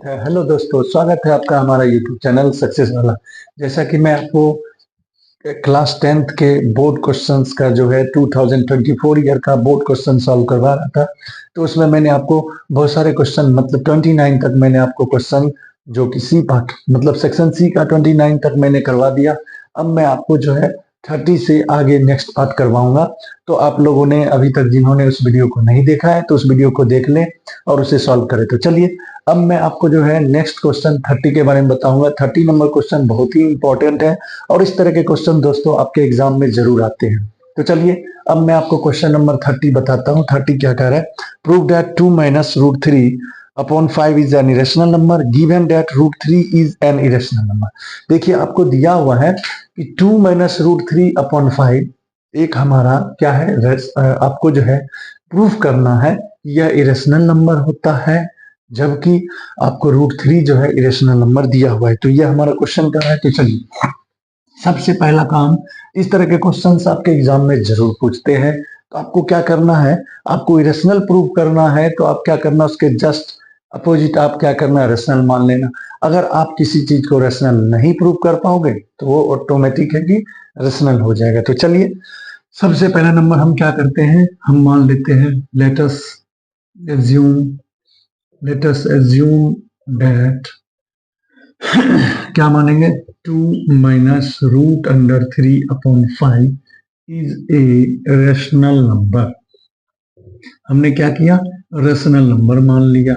Hello दोस्तों, स्वागत है आपका हमारा यूट्यूब चैनल सक्सेस वाला। जैसा कि मैं आपको क्लास 10th के बोर्ड क्वेश्चंस का जो है 2024 ईयर का बोर्ड क्वेश्चन सॉल्व करवा रहा था, तो उसमें मैंने आपको बहुत सारे क्वेश्चन मतलब 29 तक मैंने आपको क्वेश्चन जो कि सी पार्ट मतलब सेक्शन सी का 29 तक मैंने करवा दिया। अब मैं आपको जो है 30 से आगे नेक्स्ट पार्ट करवाऊंगा। तो आप लोगों ने अभी तक जिन्होंने उस वीडियो को नहीं देखा है तो उस वीडियो को देख लें और उसे सॉल्व करें। तो चलिए अब मैं आपको जो है नेक्स्ट क्वेश्चन 30 के बारे में बताऊंगा। 30 नंबर क्वेश्चन बहुत ही इंपॉर्टेंट है और इस तरह के क्वेश्चन दोस्तों आपके एग्जाम में जरूर आते हैं। तो चलिए अब मैं आपको क्वेश्चन नंबर 30 बताता हूँ। 30 क्या कह रहा है? Prove that 2 minus root 3 upon 5 is an irrational number given that root 3 is an irrational number. देखिए आपको दिया हुआ है कि 2 माइनस रूट 3 अपॉन 5 एक हमारा क्या है, आपको जो है प्रूफ करना है यह इरेशनल नंबर होता है, जबकि आपको रूट 3 जो है इरेशनल नंबर दिया हुआ है। तो यह हमारा क्वेश्चन कर रहा है। तो चलिए सबसे पहला काम, इस तरह के क्वेश्चंस आपके एग्जाम में जरूर पूछते हैं। तो आपको क्या करना है, आपको इरेशनल प्रूव करना है तो आप क्या करना, उसके जस्ट अपोजिट आप क्या करना है, रेशनल मान लेना। अगर आप किसी चीज को रेशनल नहीं प्रूव कर पाओगे तो वो ऑटोमेटिक है कि रेशनल हो जाएगा। तो चलिए सबसे पहला नंबर हम क्या करते हैं, हम मान लेते हैं लेटस एज्यूम दैट क्या मानेंगे, 2 minus root under 3 upon 5 is a rational number. हमने क्या किया, रेशनल नंबर मान लिया।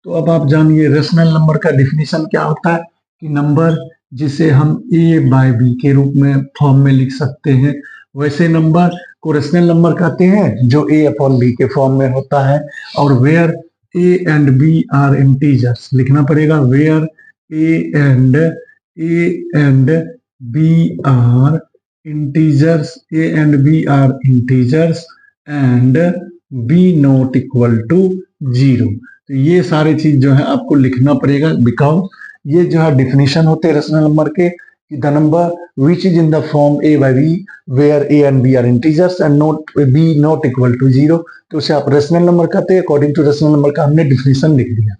तो अब आप जानिए रेशनल नंबर का डिफिनीशन क्या होता है कि नंबर जिसे हम ए बाय बी के रूप में फॉर्म में लिख सकते हैं, वैसे नंबर को रेशनल नंबर कहते हैं जो ए अपॉन बी के फॉर्म में होता है। और where A and B are integers लिखना पड़ेगा, where A and B are integers, A and B are integers and B not equal to 0। तो ये सारी चीज जो है आपको लिखना पड़ेगा, बिकॉज ये जो है डिफिनीशन होते हैं रेशनल नंबर के, the number which is in the form A by B where A and B are integers and not B not equal to 0। तो उसे आप रेशनल नंबर कहते हैं। अकॉर्डिंग टू रेशनल नंबर का हमने डिफिनीशन लिख दिया।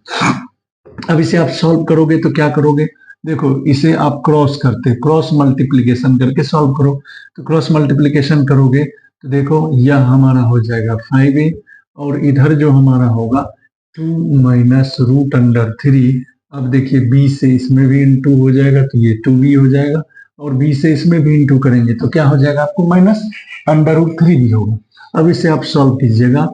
अब इसे आप सॉल्व करोगे तो क्या करोगे, देखो इसे आप क्रॉस करते, क्रॉस मल्टीप्लीकेशन करके सॉल्व करो। तो क्रॉस मल्टीप्लीकेशन करोगे तो देखो यह हमारा हो जाएगा 5a और इधर जो हमारा होगा 2 माइनस रूट अंडर 3। अब देखिए b से इसमें भी इंटू हो जाएगा तो ये 2b हो जाएगा, और b से इसमें भी इंटू करेंगे तो क्या हो जाएगा आपको माइनस अंडर रूट 3 भी होगा। अब इसे आप सॉल्व कीजिएगा।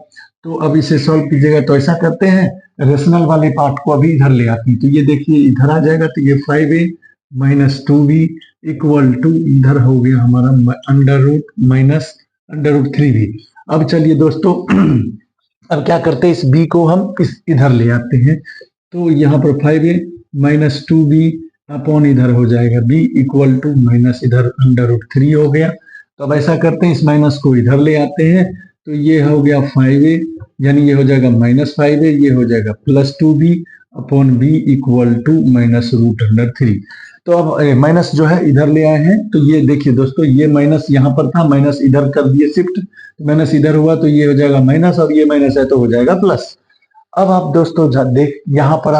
तो अब इसे सॉल्व कीजिएगा तो ऐसा करते हैं, रेशनल वाले पार्ट को अभी इधर ले आते हैं। तो ये देखिए इधर आ जाएगा तो ये 5a minus 2b equal to इधर हो गया हमारा under root minus under root 3b। अब चलिए दोस्तों अब क्या करते हैं, इस b को हम इस इधर ले आते हैं। तो यहाँ पर 5a माइनस 2b अपॉन इधर हो जाएगा b इक्वल टू माइनस इधर अंडर रूट 3 हो गया। तो अब ऐसा करते हैं, इस माइनस को इधर ले आते हैं। तो ये हो गया 5a यानी ये हो जाएगा माइनस 5a, ये हो जाएगा plus 2b upon b equal to minus root under 3। तो अब माइनस जो है इधर ले आए हैं। तो ये देखिए दोस्तों, ये माइनस यहाँ पर था, माइनस इधर कर दिए शिफ्ट, तो माइनस इधर हुआ तो ये हो जाएगा माइनस, और ये माइनस है तो हो जाएगा प्लस। अब आप दोस्तों देख यहाँ पर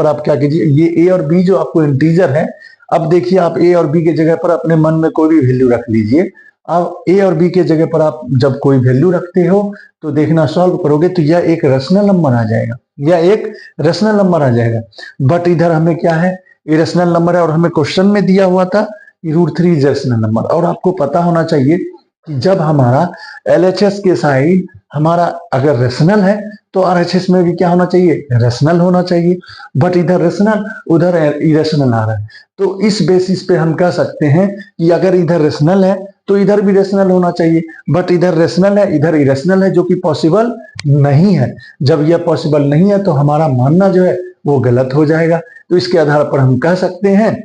आप क्या कीजिए, ये a और b जो आपको इंटीजर है, अब देखिए आप a और b के जगह पर अपने मन में कोई भी वैल्यू रख लीजिए। अब a और b के जगह पर आप जब कोई वैल्यू रखते हो तो देखना सॉल्व करोगे तो यह एक रेशनल नंबर आ जाएगा, यह एक रेशनल नंबर आ जाएगा। बट इधर हमें क्या है, इरेशनल नंबर है, और हमें क्वेश्चन में दिया हुआ था रूट 3 इज रेशनल नंबर। और आपको पता होना चाहिए कि जब हमारा LHS के साइड हमारा अगर रेशनल है तो RHS में भी क्या होना चाहिए, रेशनल होना चाहिए। बट इधर रेशनल उधर इरेशनल आ रहा है, तो इस बेसिस पे हम कह सकते हैं कि अगर इधर रेशनल है तो इधर भी रेशनल होना चाहिए। बट इधर रेशनल है इधर इरेशनल है, जो कि पॉसिबल नहीं है। जब यह पॉसिबल नहीं है तो हमारा मानना जो है वो गलत हो जाएगा। तो इसके आधार पर हम कह सकते हैं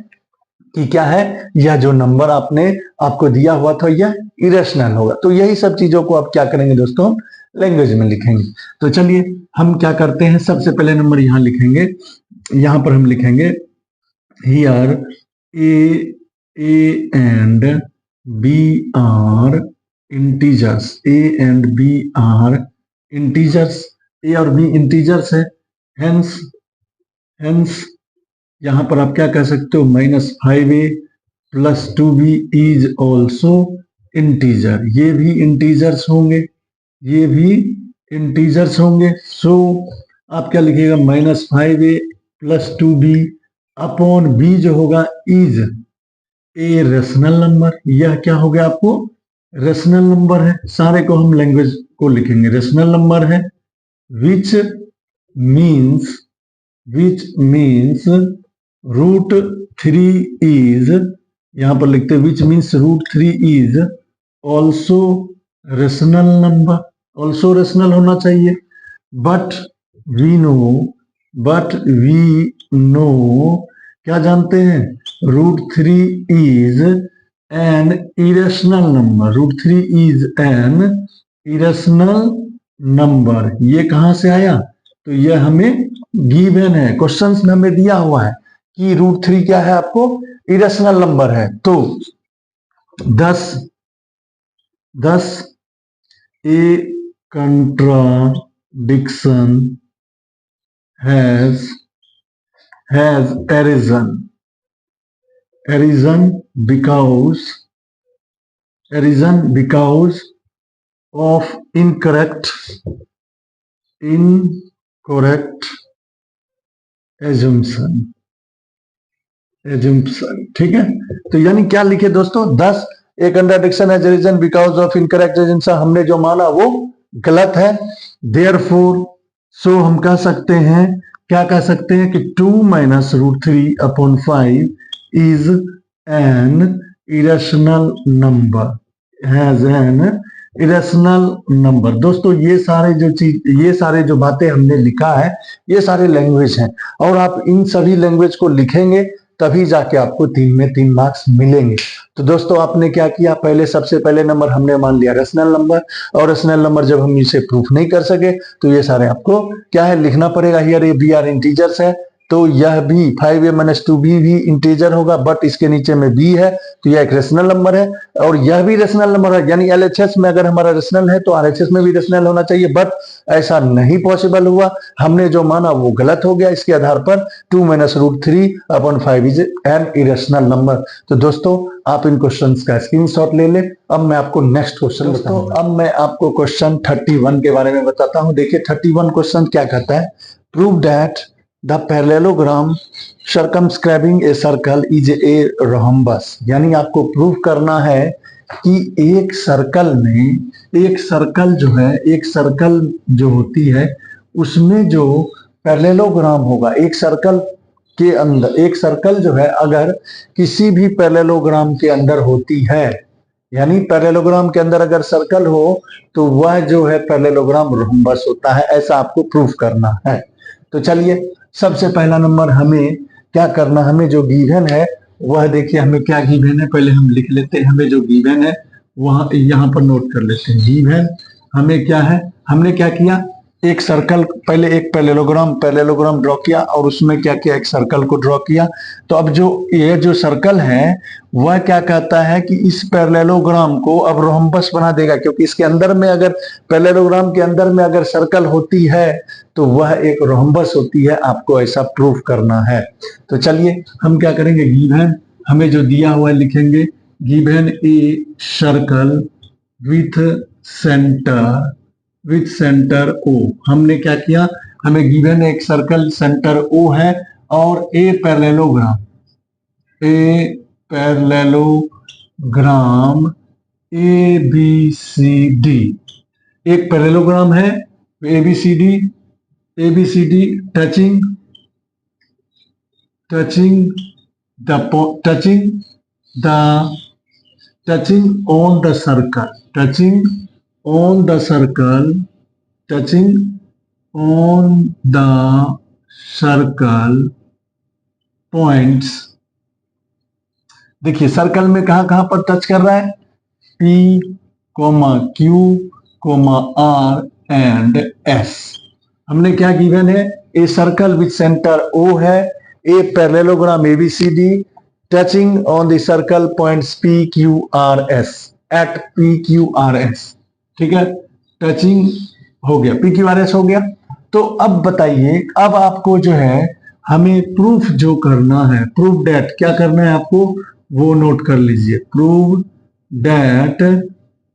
कि क्या है, यह जो नंबर आपको दिया हुआ था यह इरेशनल होगा। तो यही सब चीजों को आप क्या करेंगे दोस्तों, हम लैंग्वेज में लिखेंगे। तो चलिए हम क्या करते हैं, सबसे पहले नंबर यहां लिखेंगे, यहां पर हम लिखेंगे here a and B are integers, A and B are integers, a और बी इंटीजर्स है, हेंस हेंस यहां पर आप क्या कह सकते हो, -5a + 2b is also integer. ये भी इंटीजर्स होंगे, ये भी इंटीजर्स होंगे। सो आप क्या लिखिएगा, -5a + 2b अपॉन b जो होगा इज ए रेशनल नंबर। यह क्या हो गया आपको, रेशनल नंबर है। सारे को हम लैंग्वेज को लिखेंगे, रेशनल नंबर है। विच मीन्स √3 इज, यहां पर लिखते which means √3 is also rational number. Also rational होना चाहिए। बट वी नो क्या जानते हैं, √3 is an irrational number. √3 is an irrational number. ये कहां से आया, तो ये हमें गिवन है, क्वेश्चंस में हमें दिया हुआ है कि √3 क्या है, आपको इरेशनल नंबर है। तो 10 ए contradiction has arisen because of incorrect assumption। ठीक है, तो यानी क्या लिखे दोस्तों, 10 a contradiction has arisen because of incorrect assumption. हमने जो माना वो गलत है। देयरफॉर सो हम कह सकते हैं, क्या कह सकते हैं कि 2 - √3/5 is an irrational number, has an irrational number. दोस्तों ये सारे जो बातें हमने लिखा है, ये सारे लैंग्वेज हैं, और आप इन सभी लैंग्वेज को लिखेंगे तभी जाके आपको 3 में 3 मार्क्स मिलेंगे। तो दोस्तों आपने क्या किया, सबसे पहले नंबर हमने मान लिया रेशनल नंबर, और रेशनल नंबर जब हम इसे प्रूफ नहीं कर सके तो ये सारे आपको क्या है लिखना पड़ेगा। हियर ये बी आर इंटीजर्स है, तो यह भी 5a - 2b भी इंटीजर होगा, बट इसके नीचे में b है, तो यह एक रेशनल नंबर है। और यह भी रेशनल नंबर है, यानी LHS में अगर हमारा रेशनल है तो RHS में भी रेशनल होना चाहिए, बट ऐसा नहीं पॉसिबल हुआ। हमने जो माना वो गलत हो गया। इसके आधार पर 2 - √3/5 इज एन इरेशनल नंबर। तो दोस्तों आप इन क्वेश्चंस का स्क्रीनशॉट ले ले। अब मैं आपको नेक्स्ट क्वेश्चन बताऊंगा। अब मैं आपको क्वेश्चन 31 के बारे में बताता हूं। देखिए 31 क्वेश्चन क्या कहता है, prove that the parallelogram circumscribing a circle is a rhombus. यानी आपको प्रूव करना है कि एक सर्कल जो होती है उसमें जो पैरेललोग्राम होगा, एक सर्कल जो है अगर किसी भी पैरेललोग्राम के अंदर होती है, यानी पैरेललोग्राम के अंदर अगर सर्कल हो तो वह जो है पैरेललोग्राम रोहम्बस होता है। ऐसा आपको प्रूफ करना है। तो चलिए सबसे पहला नंबर हमें क्या करना, हमें जो गिवन है वह देखिए, हमें क्या गिवन है पहले हम लिख लेते हैं। हमें जो गिवन है वह यहाँ पर नोट कर लेते हैं। गिवन हमें क्या है, हमने क्या किया, एक सर्कल, पहले एक पैरेललोग्राम ड्रॉ किया और उसमें क्या किया, एक सर्कल को ड्रॉ किया। तो अब ये जो सर्कल है वह क्या कहता है कि इस पैरेललोग्राम को अब रोहम्बस बना देगा, क्योंकि इसके अंदर में अगर पैरेललोग्राम के अंदर में अगर सर्कल होती है तो वह एक रोहम्बस होती है। आपको ऐसा प्रूफ करना है। तो चलिए हम क्या करेंगे, गिवन हमें जो दिया हुआ है लिखेंगे, given A circle with centre O। हमने क्या किया, हमें गिवन एक सर्कल सेंटर O है और ए पैरेललोग्राम ABCD, एक पैरेललोग्राम है ABCD touching on the circle points। देखिए सर्कल में कहां पर टच कर रहा है, P, Q, R and S। हमने क्या गिवन है, a circle with centre O है, a parallelogram ABCD touching on the circle points PQRS at PQRS। ठीक है, टचिंग हो गया, PQRS हो गया। तो अब बताइए, अब आपको जो है हमें प्रूफ जो करना है, प्रूफ डेट क्या करना है आपको, वो नोट कर लीजिए। Prove that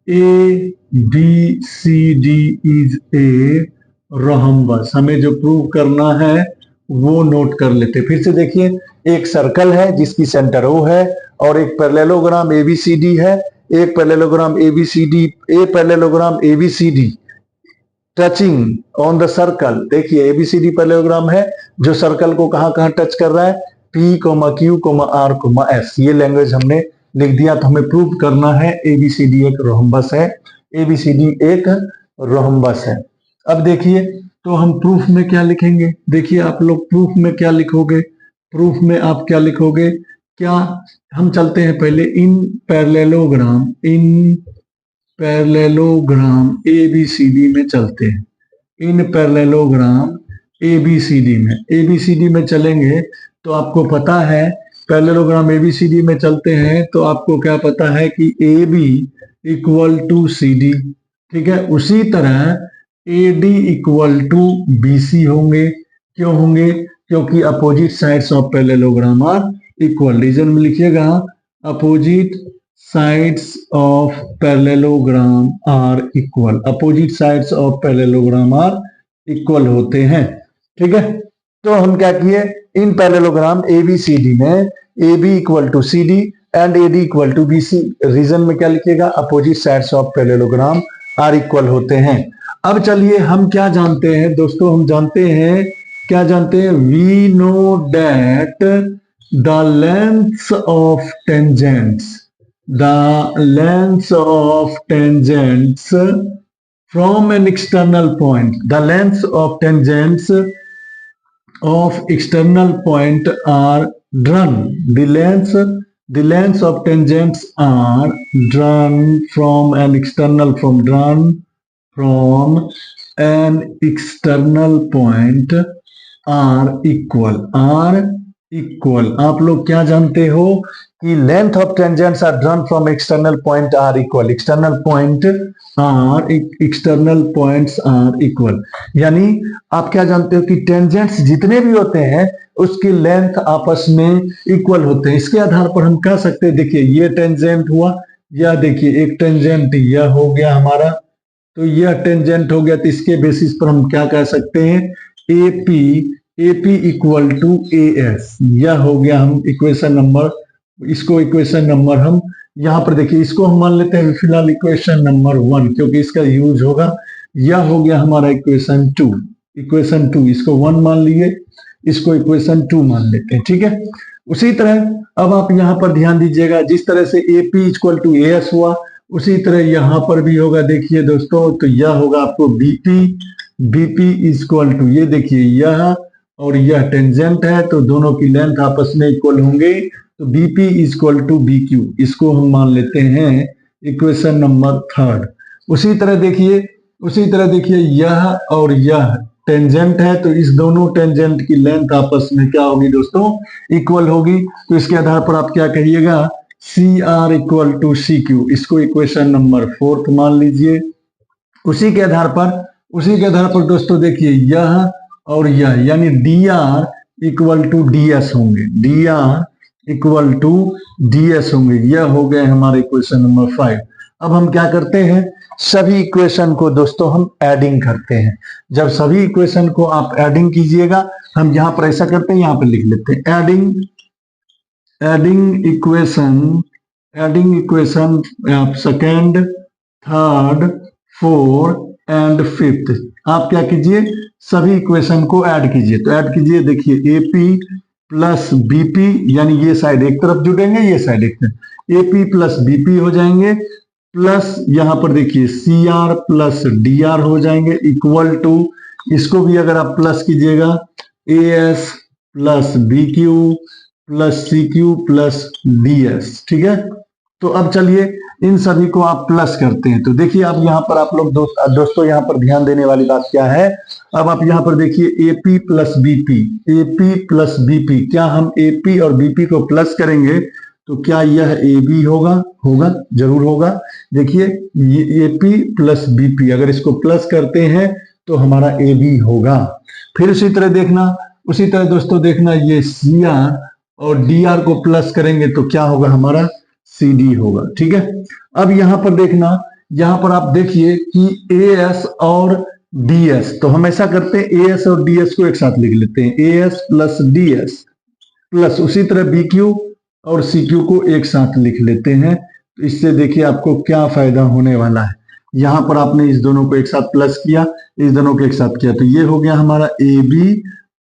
A B C D is a rhombus, हमें जो प्रूव करना है वो नोट कर लेते। फिर से देखिए, एक सर्कल है जिसकी सेंटर ओ है और एक पैरेललोग्राम एबीसीडी है, एक parallelogram ABCD, a parallelogram ABCD touching on the circle. देखिए एबीसीडी पैरेललोग्राम है जो सर्कल को कहां कहां टच कर रहा है, P comma Q comma R comma S, ये लैंग्वेज हमने लिख दिया। तो हमें प्रूव करना है एबीसीडी एक रोहम्बस है, एबीसीडी एक रोहम्बस है। अब देखिए, तो हम प्रूफ में क्या लिखेंगे, देखिए आप लोग प्रूफ में क्या लिखोगे, प्रूफ में आप क्या लिखोगे, क्या हम चलते हैं पहले इन पैरेललोग्राम एबीसीडी में चलते हैं, इन पैरेललोग्राम एबीसीडी में चलेंगे तो आपको पता है, पैरेललोग्राम एबीसीडी में चलते हैं तो आपको क्या पता है कि A B equal to C D, ठीक है। उसी तरह A D equal to B C होंगे, क्यों होंगे, क्योंकि opposite sides of parallelogram are equal. Reason में लिखिएगा, opposite sides of parallelogram are equal, opposite sides of parallelogram are equal होते हैं, ठीक है। तो हम क्या किए, इन पैरेललोग्राम एबीसीडी में A B equal to C D and A D equal to B C, reason में क्या लिखिएगा, opposite sides of parallelogram are equal होते हैं। अब चलिए हम क्या जानते हैं दोस्तों, हम जानते हैं, क्या जानते हैं, we know that the length of tangents, the length of tangents from an external point, the length of tangents of external point are drawn, the length of tangents are drawn from an external point are equal। आप लोग क्या जानते हो कि length of tangents are drawn from external point are equal, external points are equal, यानी आप क्या जानते हो कि टेंजेंट्स जितने भी होते हैं उसकी लेंथ आपस में इक्वल होते हैं। इसके आधार पर हम कह सकते हैं, देखिए ये टेंजेंट हुआ, या देखिए एक टेंजेंट यह हो गया हमारा, तो यह टेंजेंट हो गया, तो इसके बेसिस पर हम क्या कह सकते हैं, AP इक्वल टू AS, यह हो गया हम इक्वेशन नंबर, इसको इक्वेशन नंबर हम यहां पर देखिए, इसको हम मान लेते हैं फिलहाल इक्वेशन नंबर 1, क्योंकि इसका यूज होगा। यह हो गया हमारा इक्वेशन 2, इसको 1 मान लिए, इसको इक्वेशन 2 मान लेते हैं, ठीक है। उसी तरह अब आप यहां पर ध्यान दीजिएगा, जिस तरह से AP इक्वल टू AS हुआ, उसी तरह यहां पर भी होगा। देखिए दोस्तों, तो यह होगा आपको BP इक्वल टू, ये देखिए यह और यह टेंजेंट है, तो दोनों की लेंथ आपस में इक्वल होंगे, तो BP इक्वल टू BQ, इसको हम मान लेते हैं इक्वेशन नंबर 3। उसी तरह देखिए यह और यह टेंजेंट है, तो इस दोनों टेंजेंट की लेंथ आपस में क्या होगी दोस्तों, इक्वल होगी। तो इसके आधार पर आप क्या कहिएगा, CR इक्वल टू CQ, इसको इक्वेशन नंबर 4 मान लीजिए। उसी के आधार पर दोस्तों देखिए यह और यह, यानी DR इक्वल टू DS होंगे, DR इक्वल टू DS होंगे, यह हो गए हमारे इक्वेशन नंबर 5। अब हम क्या करते हैं, सभी इक्वेशन को दोस्तों हम एडिंग करते हैं। जब सभी इक्वेशन को आप एडिंग कीजिएगा, हम यहां पर ऐसा करते हैं, यहां पर लिख लेते हैं एडिंग इक्वेशन आप second, third, fourth and fifth, आप क्या कीजिए, सभी इक्वेशन को ऐड कीजिए। तो ऐड कीजिए, देखिए AP प्लस BP, यानी ये साइड एक तरफ जुड़ेंगे, ये साइड एक तरफ, AP प्लस BP हो जाएंगे, प्लस यहां पर देखिए CR प्लस DR हो जाएंगे, इक्वल टू, इसको भी अगर आप प्लस कीजिएगा, AS plus BQ plus CQ plus DS, ठीक है। तो अब चलिए इन सभी को आप प्लस करते हैं। तो देखिए अब यहाँ पर आप लोग दोस्तों यहाँ पर ध्यान देने वाली बात क्या है, अब आप यहाँ पर देखिए AP प्लस BP, क्या हम AP और BP को प्लस करेंगे तो क्या यह AB होगा, जरूर होगा। देखिए ये AP प्लस BP, अगर इसको प्लस करते हैं तो हमारा AB होगा। फिर उसी तरह देखना, उसी तरह दोस्तों देखना, ये सी आर और डी आर को प्लस करेंगे तो क्या होगा, हमारा सी डी होगा। ठीक है, अब यहां पर देखना, यहां पर आप देखिए कि ए एस और डी एस, तो हम ऐसा करते हैं ए एस और डी एस को एक साथ लिख लेते हैं, ए S plus D S plus उसी तरह बी क्यू और सी क्यू को एक साथ लिख लेते हैं। तो इससे देखिए आपको क्या फायदा होने वाला है। यहां पर आपने इस दोनों को एक साथ प्लस किया, इस दोनों को एक साथ किया, तो ये हो गया हमारा A B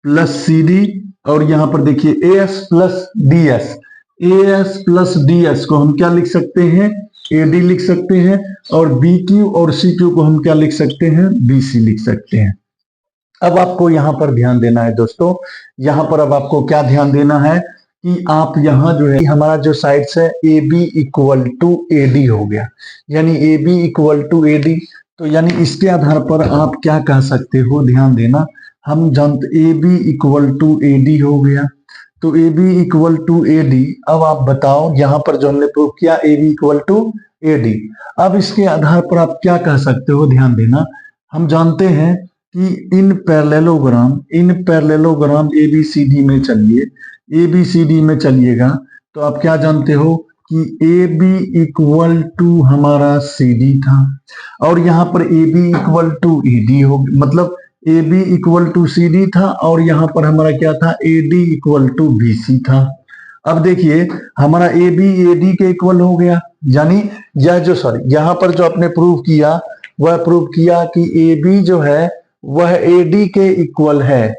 plus C D, और यहां पर देखिए A S plus D S, A S plus D S को हम क्या लिख सकते हैं, ए डी लिख सकते हैं, और बी क्यू और सी क्यू को हम क्या लिख सकते हैं, बी सी लिख सकते हैं। अब आपको यहां पर ध्यान देना है दोस्तों, यहां पर अब आपको क्या ध्यान देना है कि आप यहां जो है हमारा जो साइड्स है A B equal to A D हो गया, यानी A B equal to A D, तो यानी इसके आधार पर आप क्या कह सकते हो, ध्यान देना, हम जानते A B equal to A D हो गया, तो A B equal to A D. अब आप बताओ यहां पर जो हमने प्रूव किया A B equal to A D, अब इसके आधार पर आप क्या कह सकते हो, ध्यान देना, हम जानते हैं कि in parallelogram A B C D में चलिए, ए बी सी डी में चलिएगा तो आप क्या जानते हो कि ए बी इक्वल टू हमारा सी डी था, और यहां पर A B equal to A D हो, मतलब A B equal to C D था, और यहां पर हमारा क्या था, A D equal to B C था। अब देखिए हमारा ए बी ए डी के इक्वल हो गया, यानी यह जो यहां पर जो आपने प्रूव किया वह प्रूव किया कि ए बी जो है वह ए डी के इक्वल है,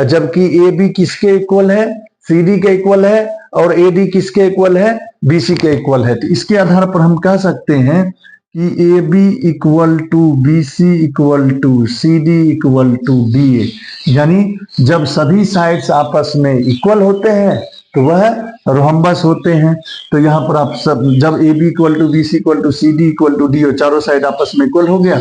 जबकि ए बी किसके इक्वल है, सी डी के इक्वल है, और ए डी किसके इक्वल है, बी सी के इक्वल है। तो इसके आधार पर हम कह सकते हैं कि A B equal to B C equal to C D equal to D A, यानी जब सभी साइड्स आपस में इक्वल होते हैं तो वह रोहम्बस होते हैं। तो यहाँ पर आप सब जब A B equal to B C equal to C D equal to D और चारों साइड आपस में इक्वल हो गया,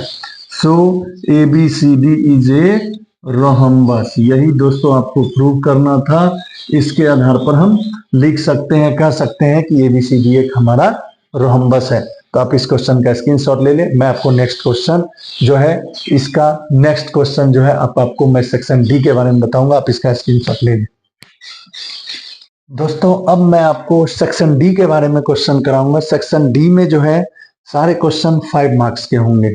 so A B C D is a rhombus. यही दोस्तों आपको प्रूव करना था। इसके आधार पर हम लिख सकते हैं, कह सकते हैं कि ए बी सी डी एक हमारा रोहम्बस है। तो आप इस क्वेश्चन का स्क्रीनशॉट ले लें। मैं आपको नेक्स्ट क्वेश्चन जो है इसका नेक्स्ट क्वेश्चन जो है आपको मैं सेक्शन डी के बारे में बताऊंगा, आप इसका स्क्रीनशॉट ले लें। दोस्तों अब मैं आपको सेक्शन डी के बारे में क्वेश्चन कराऊंगा। सेक्शन डी में जो है सारे क्वेश्चन 5 मार्क्स के होंगे।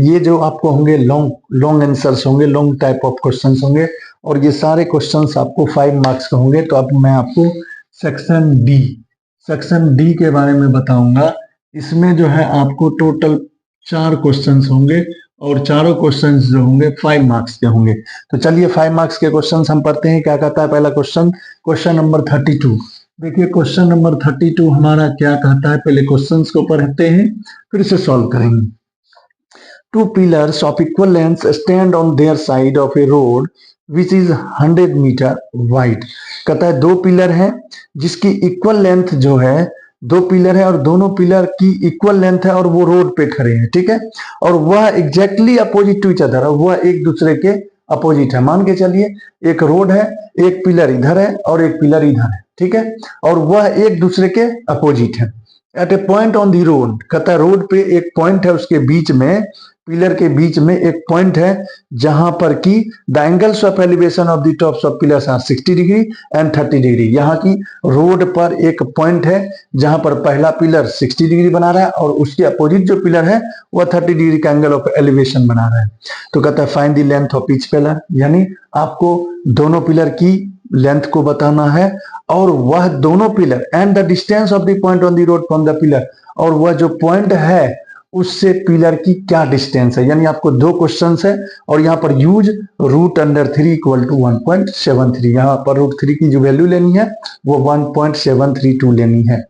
ये जो आपको होंगे लॉन्ग आंसर्स होंगे, लॉन्ग टाइप ऑफ क्वेश्चंस होंगे, और ये सारे क्वेश्चंस आपको 5 मार्क्स के होंगे। तो अब मैं आपको सेक्शन डी के बारे में बताऊंगा। इसमें जो है आपको टोटल 4 क्वेश्चंस होंगे, और चारों क्वेश्चंस जो होंगे 5 मार्क्स के होंगे। तो चलिए 5 मार्क्स के क्वेश्चंस हम पढ़ते हैं। क्या कहता है पहला क्वेश्चन नंबर 32। देखिए क्वेश्चन नंबर 32 हमारा क्या कहता है, पहले क्वेश्चंस को पढ़ते हैं फिर इसे सॉल्व करेंगे। 2 pillars of equal length stand on their side of a road which is 100 metre wide. कहता है 2 पिलर हैं जिसकी इक्वल लेंथ जो है, 2 पिलर है और दोनों पिलर की इक्वल लेंथ है और वो रोड पे खड़े हैं, ठीक है, और वह exactly opposite to each other, वह एक दूसरे के अपोजिट है। मान के चलिए एक रोड है, एक पिलर इधर है और एक पिलर इधर है, ठीक है, और वह एक दूसरे के अपोजिट है। At a point on the road, कहता है रोड पे एक पॉइंट है, उसके बीच में पिलर के बीच में एक पॉइंट है जहां पर की the angles of elevation of the tops of pillars are 60 degree and 30 degree. यहाँ की रोड पर एक पॉइंट है जहां पर पहला पिलर 60 डिग्री बना रहा है और उसके अपोजिट जो पिलर है वह 30 डिग्री का एंगल ऑफ एलिवेशन बना रहा है। तो कहता है find the length of each pillar, यानी आपको दोनों पिलर की लेंथ को बताना है, और वह दोनों pillar and the distance of the point on the road from the pillar, और वह जो पॉइंट है उससे पिलर की क्या डिस्टेंस है। यानी आपको 2 क्वेश्चंस है, और यहाँ पर यूज √3 इक्वल टू 1.73, यहाँ पर √3 की जो वैल्यू लेनी है वो 1.732 लेनी है।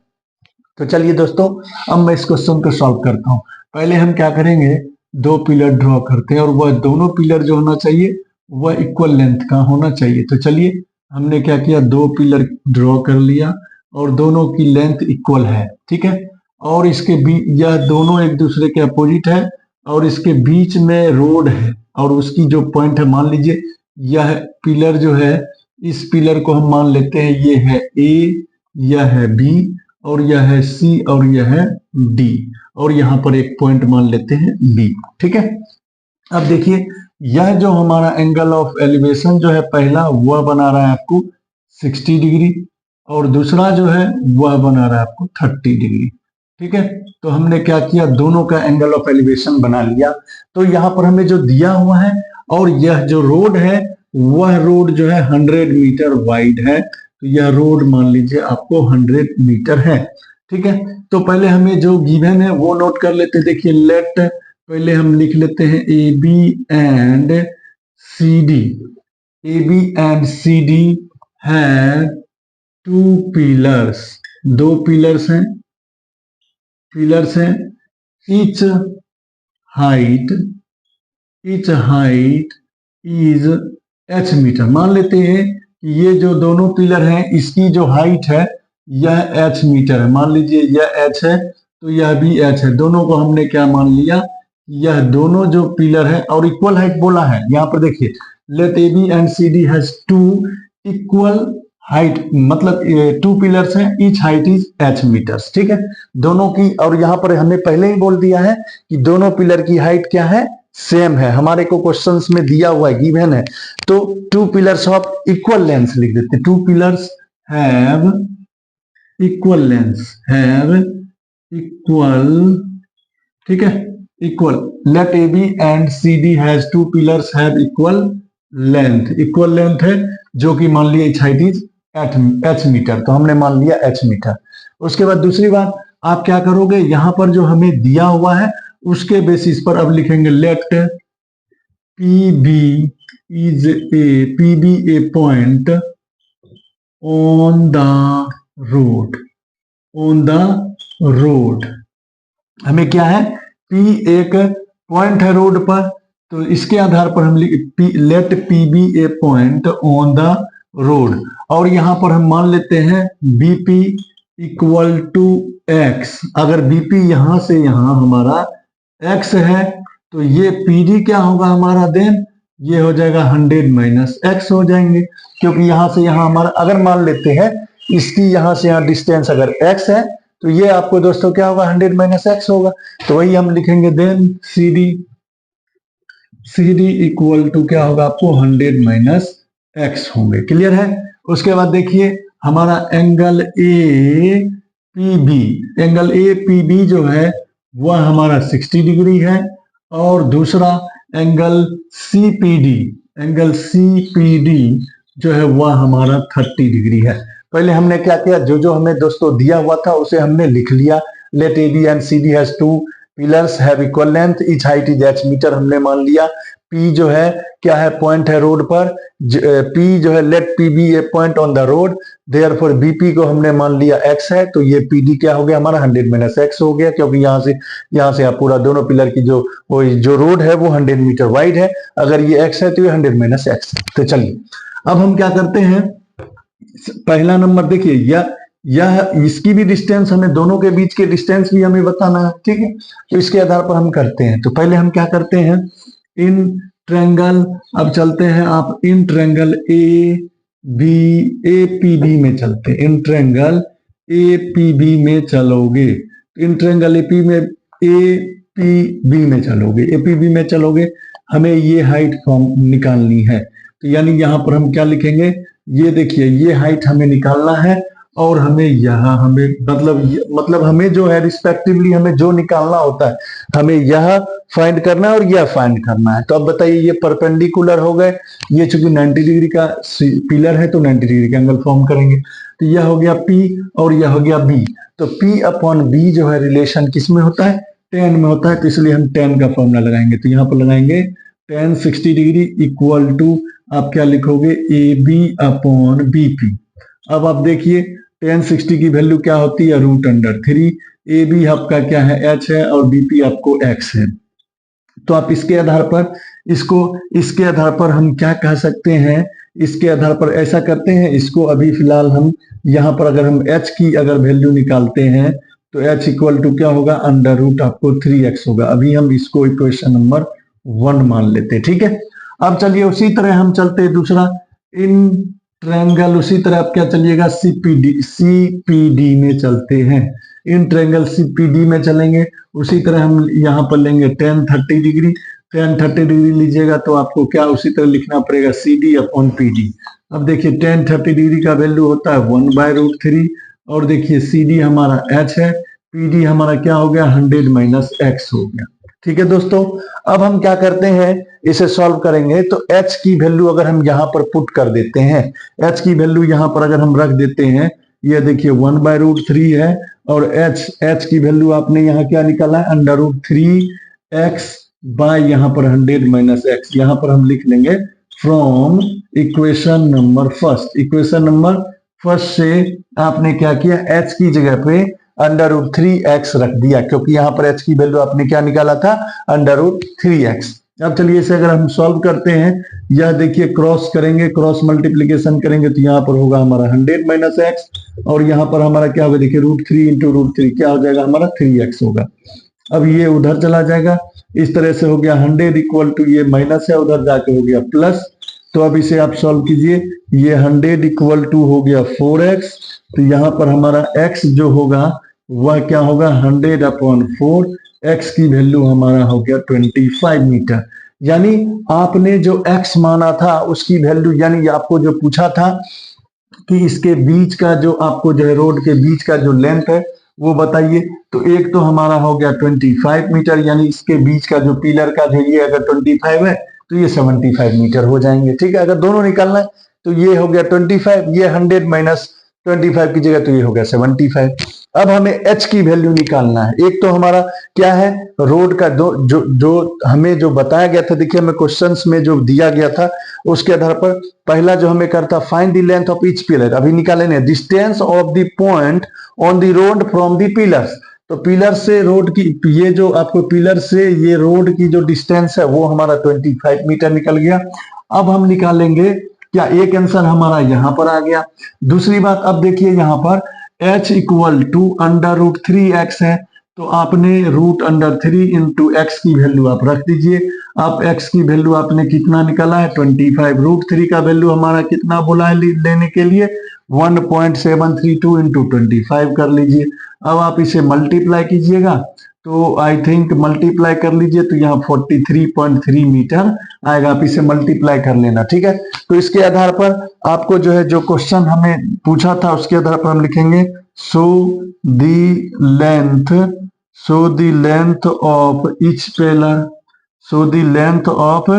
तो चलिए दोस्तों अब मैं इस क्वेश्चन को सॉल्व करता हूँ। पहले हम क्या करेंगे, 2 पिलर ड्रॉ करते हैं, और वह दोनों पिलर जो होना चाहिए वह इक्वल लेंथ का होना चाहिए। तो चलिए हमने क्या किया, 2 पिलर ड्रॉ कर लिया और दोनों की लेंथ इक्वल है, ठीक है, और इसके बीच यह दोनों एक दूसरे के अपोजिट है, और इसके बीच में रोड है, और उसकी जो पॉइंट है, मान लीजिए यह पिलर जो है, इस पिलर को हम मान लेते हैं ये है ए, यह है बी, और यह है सी, और यह है डी, और यहाँ पर एक पॉइंट मान लेते हैं बी, ठीक है। अब देखिए यह जो हमारा एंगल ऑफ एलिवेशन जो है पहला वह बना रहा है आपको 60 डिग्री और दूसरा जो है वह बना रहा है आपको 30 डिग्री। ठीक है, तो हमने क्या किया, दोनों का एंगल ऑफ एलिवेशन बना लिया। तो यहाँ पर हमें जो दिया हुआ है और यह जो रोड है वह रोड जो है 100 मीटर वाइड है, तो यह रोड मान लीजिए आपको 100 मीटर है। ठीक है, तो पहले हमें जो गिवन है वो नोट कर लेते हैं। देखिए लेट, पहले हम लिख लेते हैं A B and C D. A B and C D है 2 पिलर्स, 2 पिलर्स हैं, each height is H metre. मान लेते हैं कि ये जो दोनों पिलर हैं इसकी जो हाइट है यह एच मीटर है। मान लीजिए यह एच है तो यह भी एच है, दोनों को हमने क्या मान लिया, यह दोनों जो पिलर है और इक्वल हाइट बोला है। यहाँ पर देखिए let A B and C D has 2 equal height, मतलब 2 पिलर्स हैं, each height is H metres. ठीक है, दोनों की, और यहाँ पर हमने पहले ही बोल दिया है कि दोनों पिलर की हाइट क्या है, सेम है। हमारे को क्वेश्चंस में दिया हुआ है, गिवन है, तो 2 पिलर्स ऑफ इक्वल लेंथ लिख देते हैं। 2 pillars have equal length, have equal, ठीक है, equal. Let A B and C D has 2 pillars have equal length है, जो कि मान लिया each height is H metre, तो हमने मान लिया एच मीटर। उसके बाद दूसरी बात आप क्या करोगे, यहां पर जो हमें दिया हुआ है उसके बेसिस पर अब लिखेंगे let P be a point on the road. हमें क्या है, P एक पॉइंट है रोड पर, तो इसके आधार पर हम let P be a point on the road, और यहां पर हम मान लेते हैं BP इक्वल टू एक्स। अगर BP यहां से यहां हमारा x है तो ये PD क्या होगा हमारा, देन ये हो जाएगा 100 माइनस एक्स हो जाएंगे, क्योंकि यहां से यहां हमारा, अगर मान लेते हैं इसकी यहां से यहां डिस्टेंस अगर x है तो ये आपको दोस्तों क्या होगा, 100 माइनस एक्स होगा। तो वही हम लिखेंगे then C D equal to क्या होगा आपको 100 माइनस एक्स होंगे। क्लियर है। उसके बाद देखिए हमारा एंगल ए पी बी जो है वह हमारा 60 डिग्री है, और दूसरा एंगल सी पी डी जो है वह हमारा 30 डिग्री है। पहले हमने क्या किया, जो हमें दोस्तों दिया हुआ था उसे हमने लिख लिया। Let A B and C D has 2 pillars have equal length, each height is H metre हमने मान लिया। P जो है क्या है, पॉइंट है रोड पर, P जो है let P be a point on the road, therefore BP को हमने मान लिया x है, तो ये PD क्या हो गया हमारा 100 माइनस एक्स हो गया, क्योंकि यहाँ से आप पूरा दोनों पिलर की जो रोड है वो 100 मीटर वाइड है, अगर ये x है तो ये 100 माइनस एक्स। तो चलिए अब हम क्या करते हैं, पहला नंबर देखिए यह इसकी भी डिस्टेंस, हमें दोनों के बीच के डिस्टेंस भी हमें बताना है। ठीक है, तो इसके आधार पर हम करते हैं। तो पहले हम क्या करते हैं, इन ट्रायंगल, अब चलते हैं आप in triangle A P B में चलते हैं। In triangle A P B में चलोगे, in triangle A P B में चलोगे, हमें ये हाइट फॉर्म निकालनी है। तो यानी यहां पर हम क्या लिखेंगे, ये देखिए ये हाइट हमें निकालना है, और हमें यहाँ मतलब हमें जो है रिस्पेक्टिवली हमें जो निकालना होता है हमें यह फाइंड करना है और यह फाइंड करना है। तो अब बताइए ये परपेंडिकुलर हो गए, ये चूंकि 90 डिग्री का पिलर है तो 90 डिग्री का एंगल फॉर्म करेंगे। तो यह हो गया P और यह हो गया B। तो P अपॉन B जो है रिलेशन किस में होता है, tan में होता है, तो इसलिए हम tan का फॉर्मूला लगाएंगे। तो यहाँ पर लगाएंगे tan 60 डिग्री इक्वल टू आप क्या लिखोगे, AB अपॉन BP। अब आप देखिए tan 60 की वैल्यू क्या होती है, √3। AB आपका क्या है, h है, और BP आपको x है। तो आप इसके आधार पर हम क्या कह सकते हैं, इसके आधार पर ऐसा करते हैं, इसको अभी फिलहाल हम यहाँ पर अगर हम h की अगर वैल्यू निकालते हैं तो h इक्वल टू क्या होगा, √ आपको 3x होगा। अभी हम इसको इक्वेशन नंबर 1 मान लेते हैं। ठीक है, अब चलिए उसी तरह हम चलते हैं दूसरा इन ट्रायंगल, उसी तरह आप क्या चलिएगा, CPD में चलते हैं। इन ट्रायंगल CPD में चलेंगे, उसी तरह हम यहाँ पर लेंगे tan 30 डिग्री। tan 30 डिग्री लीजिएगा तो आपको क्या उसी तरह लिखना पड़ेगा CD अपॉन PD। अब देखिए tan 30 डिग्री का वैल्यू होता है 1/√3 और देखिए CD हमारा h है, PD हमारा क्या हो गया 100 माइनस x हो गया। ठीक है दोस्तों, अब हम क्या करते हैं, इसे सॉल्व करेंगे तो h की वैल्यू अगर हम यहाँ पर पुट कर देते हैं, h की वैल्यू यहाँ पर अगर हम रख देते हैं, ये देखिए 1/√3 है और h की वैल्यू आपने यहाँ क्या निकाला है √3x बाय यहाँ पर 100 माइनस x। यहाँ पर हम लिख लेंगे from equation number first. Equation number first से आपने क्या किया, h की जगह पे √3x रख दिया, क्योंकि यहाँ पर h की वैल्यू आपने क्या निकाला था √3x। अब चलिए इसे अगर हम सॉल्व करते हैं, यह देखिए क्रॉस करेंगे, क्रॉस मल्टीप्लीकेशन करेंगे तो यहाँ पर होगा हमारा 100 माइनस x और यहाँ पर हमारा क्या होगा, देखिए √3 इंटू √3 क्या हो जाएगा हमारा 3x होगा। अब ये उधर चला जाएगा, इस तरह से हो गया 100 इक्वल टू ये माइनस है उधर जाके हो गया प्लस। तो अब इसे आप सॉल्व कीजिए, ये 100 इक्वल टू हो गया 4x, तो यहाँ पर हमारा x जो होगा वह क्या होगा 100 अपॉन 4, x की वैल्यू हमारा हो गया 25 मीटर। यानी आपने जो x माना था उसकी वैल्यू, यानी आपको जो पूछा था कि इसके बीच का जो आपको जो है रोड के बीच का जो लेंथ है वो बताइए, तो एक तो हमारा हो गया 25 मीटर, यानी इसके बीच का जो पिलर का जो ये अगर 25 है तो ये 75 मीटर हो जाएंगे। ठीक है, अगर दोनों निकालना है तो ये हो गया 25, ये 100 माइनस 25 की जगह तो ये हो गया 75। अब हमें h की वैल्यू निकालना है। एक तो हमारा क्या है रोड का जो हमें जो बताया गया था, देखिए हमें क्वेश्चंस में जो दिया गया था उसके आधार पर पहला जो हमें करता find the length of each pillar, अभी निकालेंगे distance of the point on the road from the pillars. तो पिलर से रोड की, ये जो आपको पिलर से ये रोड की जो डिस्टेंस है वो हमारा 25 मीटर निकल गया। अब हम निकालेंगे क्या, एक आंसर हमारा यहां पर आ गया। दूसरी बात, अब देखिए यहां पर h इक्वल टू √3x है, तो आपने √3 इंटू एक्स की वैल्यू आप रख दीजिए। आप x की वैल्यू आपने कितना निकाला है 25, √3 का वैल्यू हमारा कितना बोला है लेने के लिए 1.732 इंटू 25 कर लीजिए। अब आप इसे मल्टीप्लाई कीजिएगा तो आई थिंक मल्टीप्लाई कर लीजिए तो यहाँ 43.3 मीटर आएगा, आप इसे मल्टीप्लाई कर लेना। ठीक है, तो इसके आधार पर आपको जो है जो क्वेश्चन हमें पूछा था उसके आधार पर हम लिखेंगे show the length of each pillar, show the length of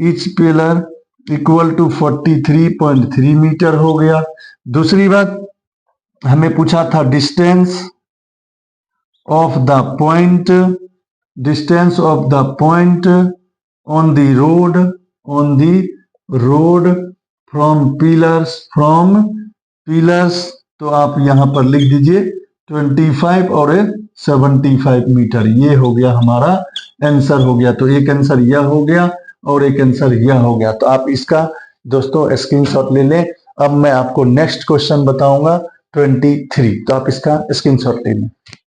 each pillar equal to 43.3 metre हो गया। दूसरी बात हमें पूछा था distance of the point on the road from pillars, तो आप यहां पर लिख दीजिए 25 और 75 मीटर, ये हो गया हमारा आंसर हो गया। तो एक आंसर यह हो गया और एक आंसर यह हो गया। तो आप इसका दोस्तों स्क्रीनशॉट ले लें। अब मैं आपको नेक्स्ट क्वेश्चन बताऊंगा 23, तो आप इसका स्क्रीनशॉट ले लें।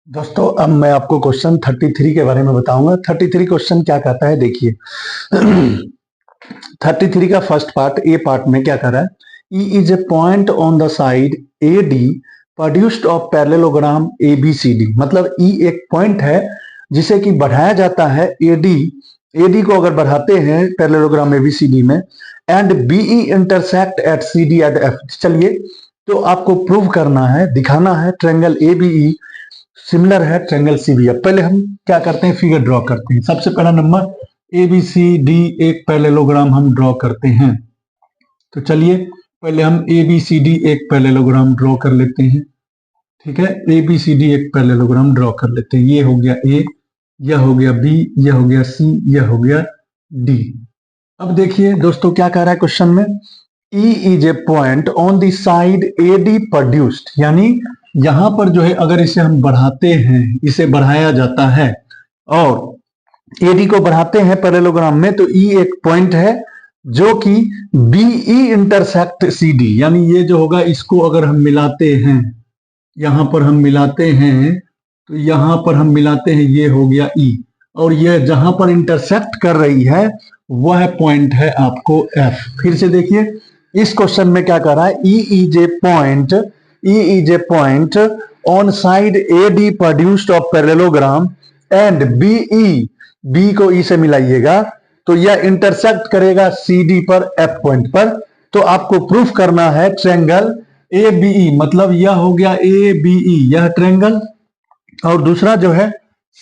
दोस्तों अब मैं आपको क्वेश्चन 33 के बारे में बताऊंगा। 33 क्वेश्चन क्या कहता है, देखिए 33 का फर्स्ट पार्ट, ए पार्ट में क्या कर रहा है, E is a point on the side AD produced of parallelogram ABCD। मतलब E एक पॉइंट है जिसे कि बढ़ाया जाता है AD को अगर बढ़ाते हैं पैरेललोग्राम ABCD में, and BE intersect at CD at F। चलिए तो आपको प्रूव करना है, दिखाना है ट्रायंगल ABE सिमिलर है ट्रायंगल CBF। पहले हम क्या करते हैं, फिगर ड्रॉ करते हैं। सबसे पहला नंबर ABCD एक पैरेललोग्राम हम ड्रॉ करते हैं। तो चलिए पहले हम ABCD एक पैरेललोग्राम ड्रॉ कर लेते हैं। ठीक है, ABCD एक पैरेललोग्राम ड्रॉ कर लेते हैं। ये हो गया A, यह हो गया B, यह हो गया C, यह हो गया D। अब देखिए दोस्तों क्या कह रहा है क्वेश्चन में, E is a point on the side AD produced, यानी यहां पर जो है अगर इसे हम बढ़ाते हैं, इसे बढ़ाया जाता है और AD को बढ़ाते हैं पैरेललोग्राम में, तो E एक पॉइंट है जो कि BE इंटरसेक्ट CD, यानी ये जो होगा इसको अगर हम मिलाते हैं, यहां पर हम मिलाते हैं तो यहां पर हम मिलाते हैं, ये हो गया E, और ये जहां पर इंटरसेक्ट कर रही है वह पॉइंट है आपको F। फिर से देखिए इस क्वेश्चन में क्या कर रहा है, E is a point on side AD produced of parallelogram and BE, B को E से मिलाइएगा, तो यह इंटरसेक्ट करेगा सी डी पर एफ पॉइंट पर। तो आपको प्रूफ करना है ट्रायंगल ए बी ई, मतलब यह हो गया ए बी ई यह ट्रायंगल, और दूसरा जो है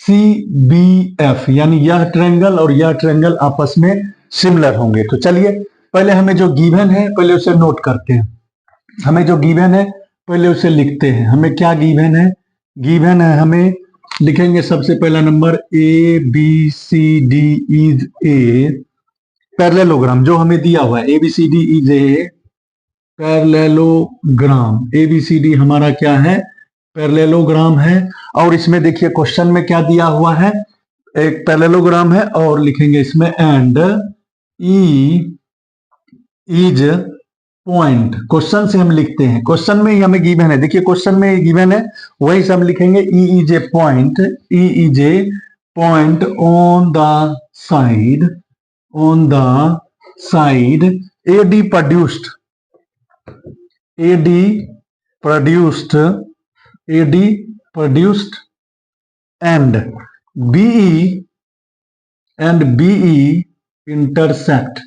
सी बी एफ, यानी यह ट्रायंगल और यह ट्रायंगल आपस में सिमिलर होंगे। तो चलिए पहले हमें जो गिवन है पहले उसे नोट करते हैं। हमें जो गिवन है पहले उसे लिखते हैं। हमें क्या गिवन है? गिवन है हमें लिखेंगे सबसे पहला number A B C D is a parallelogram, जो हमें दिया हुआ है A B C D is a parallelogram. A B C D हमारा क्या है? पैरेललोग्राम है। और इसमें देखिए क्वेश्चन में क्या दिया हुआ है, एक पैरेललोग्राम है और लिखेंगे इसमें and E is point. Question से हम लिखते हैं, क्वेश्चन में ही हमें गिवन है, देखिए क्वेश्चन में गिवन है वही से हम लिखेंगे E is a point, E is a point on the side A D produced, A D produced and BE intersect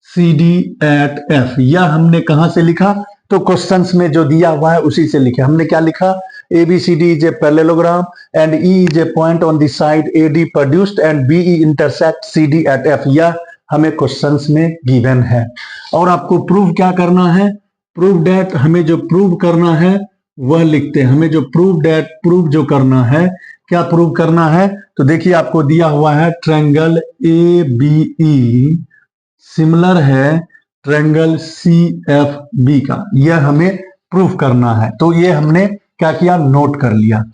C D at F. यह हमने कहां से लिखा? तो क्वेश्चंस में जो दिया हुआ है उसी से लिखे। हमने क्या लिखा? A B C D is a parallelogram and E is a point on the side A D produced and BE intersect C D at F. यह हमें क्वेश्चंस में गिवन है। और आपको प्रूव क्या करना है? प्रूव डेट, हमें जो प्रूव करना है वह लिखते हैं। हमें जो प्रूव जो करना है, क्या प्रूव करना है? तो देखिए आपको दिया हुआ है triangle A B E similar है ट्रायंगल सी एफ बी का, यह हमें प्रूफ करना है। तो ये हमने क्या किया? नोट कर लिया।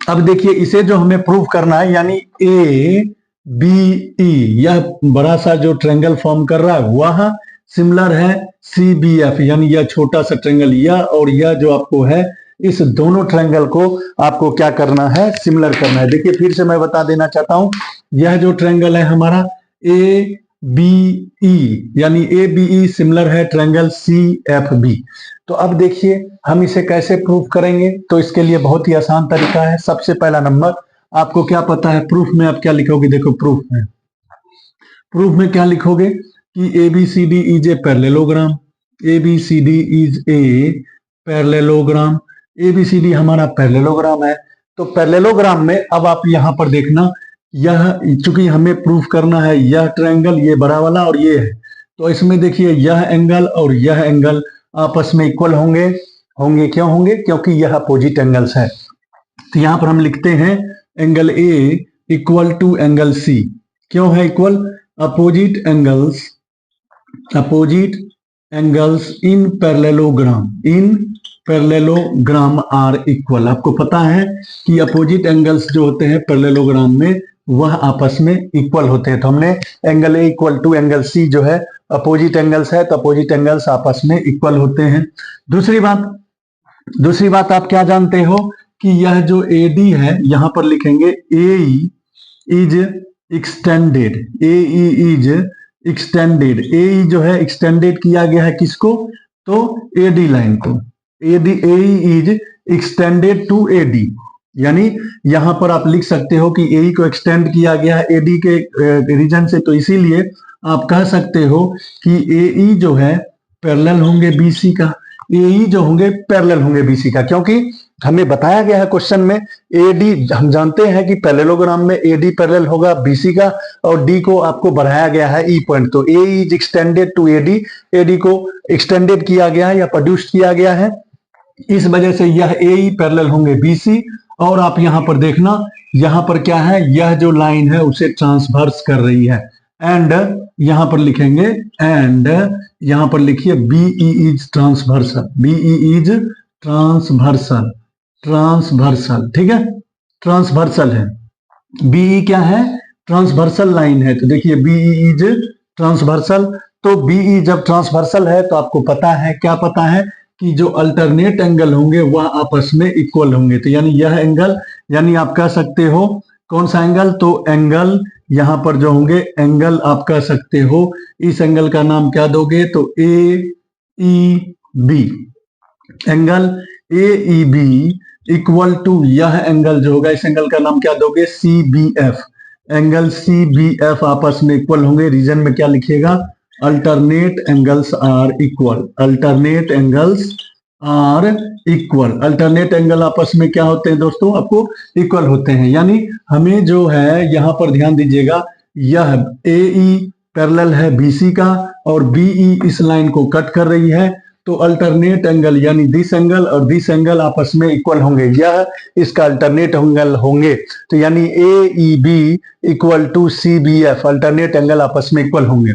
अब देखिए इसे जो हमें प्रूफ करना है, यानी ए बी ई यह बड़ा सा जो ट्रायंगल फॉर्म कर रहा है वह सिमिलर है सी बी एफ, यानी यह छोटा सा ट्रायंगल, यह और यह जो आपको है इस दोनों ट्रायंगल को आपको क्या करना है? सिमिलर करना है। देखिए फिर से मैं बता देना चाहता हूं, यह जो ट्रायंगल है हमारा ए बी ई, यानी ए बी ई सिमिलर है ट्रायंगल सी एफ बी। तो अब देखिए हम इसे कैसे प्रूफ करेंगे? तो इसके लिए बहुत ही आसान तरीका है। सबसे पहला नंबर आपको क्या पता है, प्रूफ में आप क्या लिखोगे? देखो प्रूफ में क्या लिखोगे कि A B C D is a parallelogram, A B C D is a parallelogram, A B C D हमारा पैरेललोग्राम है। तो पैरेललोग्राम में अब आप यहां पर देखना, यह चूंकि हमें प्रूफ करना है यह ट्रायंगल ये बड़ा वाला और ये है, तो इसमें देखिए यह एंगल और यह एंगल आपस में इक्वल होंगे। क्यों होंगे? क्योंकि यह अपोजिट एंगल्स है। तो यहां पर हम लिखते हैं angle A equal to angle C. क्यों है equal? Opposite angles in parallelogram are equal. आपको पता है कि अपोजिट एंगल्स जो होते हैं पैरेललोग्राम में वह आपस में इक्वल होते हैं। तो हमने angle A equal to angle C जो है अपोजिट एंगल्स है, तो अपोजिट एंगल्स आपस में इक्वल होते हैं। दूसरी बात आप क्या जानते हो कि यह जो ए डी है यहां पर लिखेंगे A is extended, A is extended, A जो है एक्सटेंडेड किया गया है किसको? तो ए डी लाइन को, A is extended to A D, यानी यहां पर आप लिख सकते हो कि ए को एक्सटेंड किया गया है एडी के रीजन से। तो इसीलिए आप कह सकते हो कि ए जो है पैरेलल होंगे बीसी का, ए जो होंगे पैरेलल होंगे बीसी का, क्योंकि हमें बताया गया है क्वेश्चन में एडी, हम जानते हैं कि पैरेललोग्राम में एडी पैरेलल होगा बीसी का और डी को आपको बढ़ाया गया है ई पॉइंट। तो A is extended to AD, AD को एक्सटेंडेड किया गया है या प्रोड्यूस किया गया है, इस वजह से यह ए पैरेलल होंगे बीसी। और आप यहां पर देखना, यहां पर क्या है, यह जो लाइन है उसे ट्रांसवर्स कर रही है। एंड यहां पर लिखेंगे, एंड यहां पर लिखिए BE is transversal, BE is transversal, ठीक है, ट्रांसवर्सल है। बीई क्या है? ट्रांसवर्सल लाइन है। तो देखिए बीई इज ट्रांसवर्सल, तो बीई जब ट्रांसवर्सल है तो आपको पता है, क्या पता है कि जो अल्टरनेट एंगल होंगे वह आपस में इक्वल होंगे। तो यानी यह एंगल, यानी आप कह सकते हो कौन सा एंगल? तो एंगल यहां पर जो होंगे एंगल आप कह सकते हो, इस एंगल का नाम क्या दोगे? तो A E B, angle A E B equal to यह एंगल जो होगा इस एंगल का नाम क्या दोगे? C B F. Angle C B F आपस में इक्वल होंगे। रीजन में क्या लिखिएगा, alternate angles are equal, alternate angles are equal. Alternate angle आपस में क्या होते हैं दोस्तों, आपको इक्वल होते हैं। यानी हमें जो है यहां पर ध्यान दीजिएगा, यह ए ई पैरेलल है बीसी का और बीई इस लाइन को कट कर रही है, तो अल्टरनेट एंगल यानी दिस एंगल और दिस एंगल आपस में इक्वल होंगे, यह इसका अल्टरनेट एंगल होंगे। तो यानी A E B equal to C B F, alternate angle आपस में इक्वल होंगे।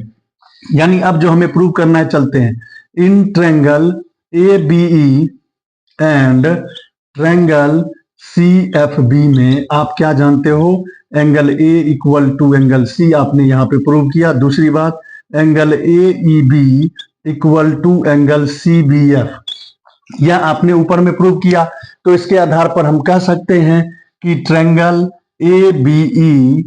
यानी अब जो हमें प्रूव करना है, चलते हैं। इन triangle A B E and triangle C F B में आप क्या जानते हो, angle A equal to angle C, आपने यहां पे प्रूव किया। दूसरी बात, angle A E B equal to angle C B F, यह आपने ऊपर में प्रूव किया। तो इसके आधार पर हम कह सकते हैं कि triangle A B E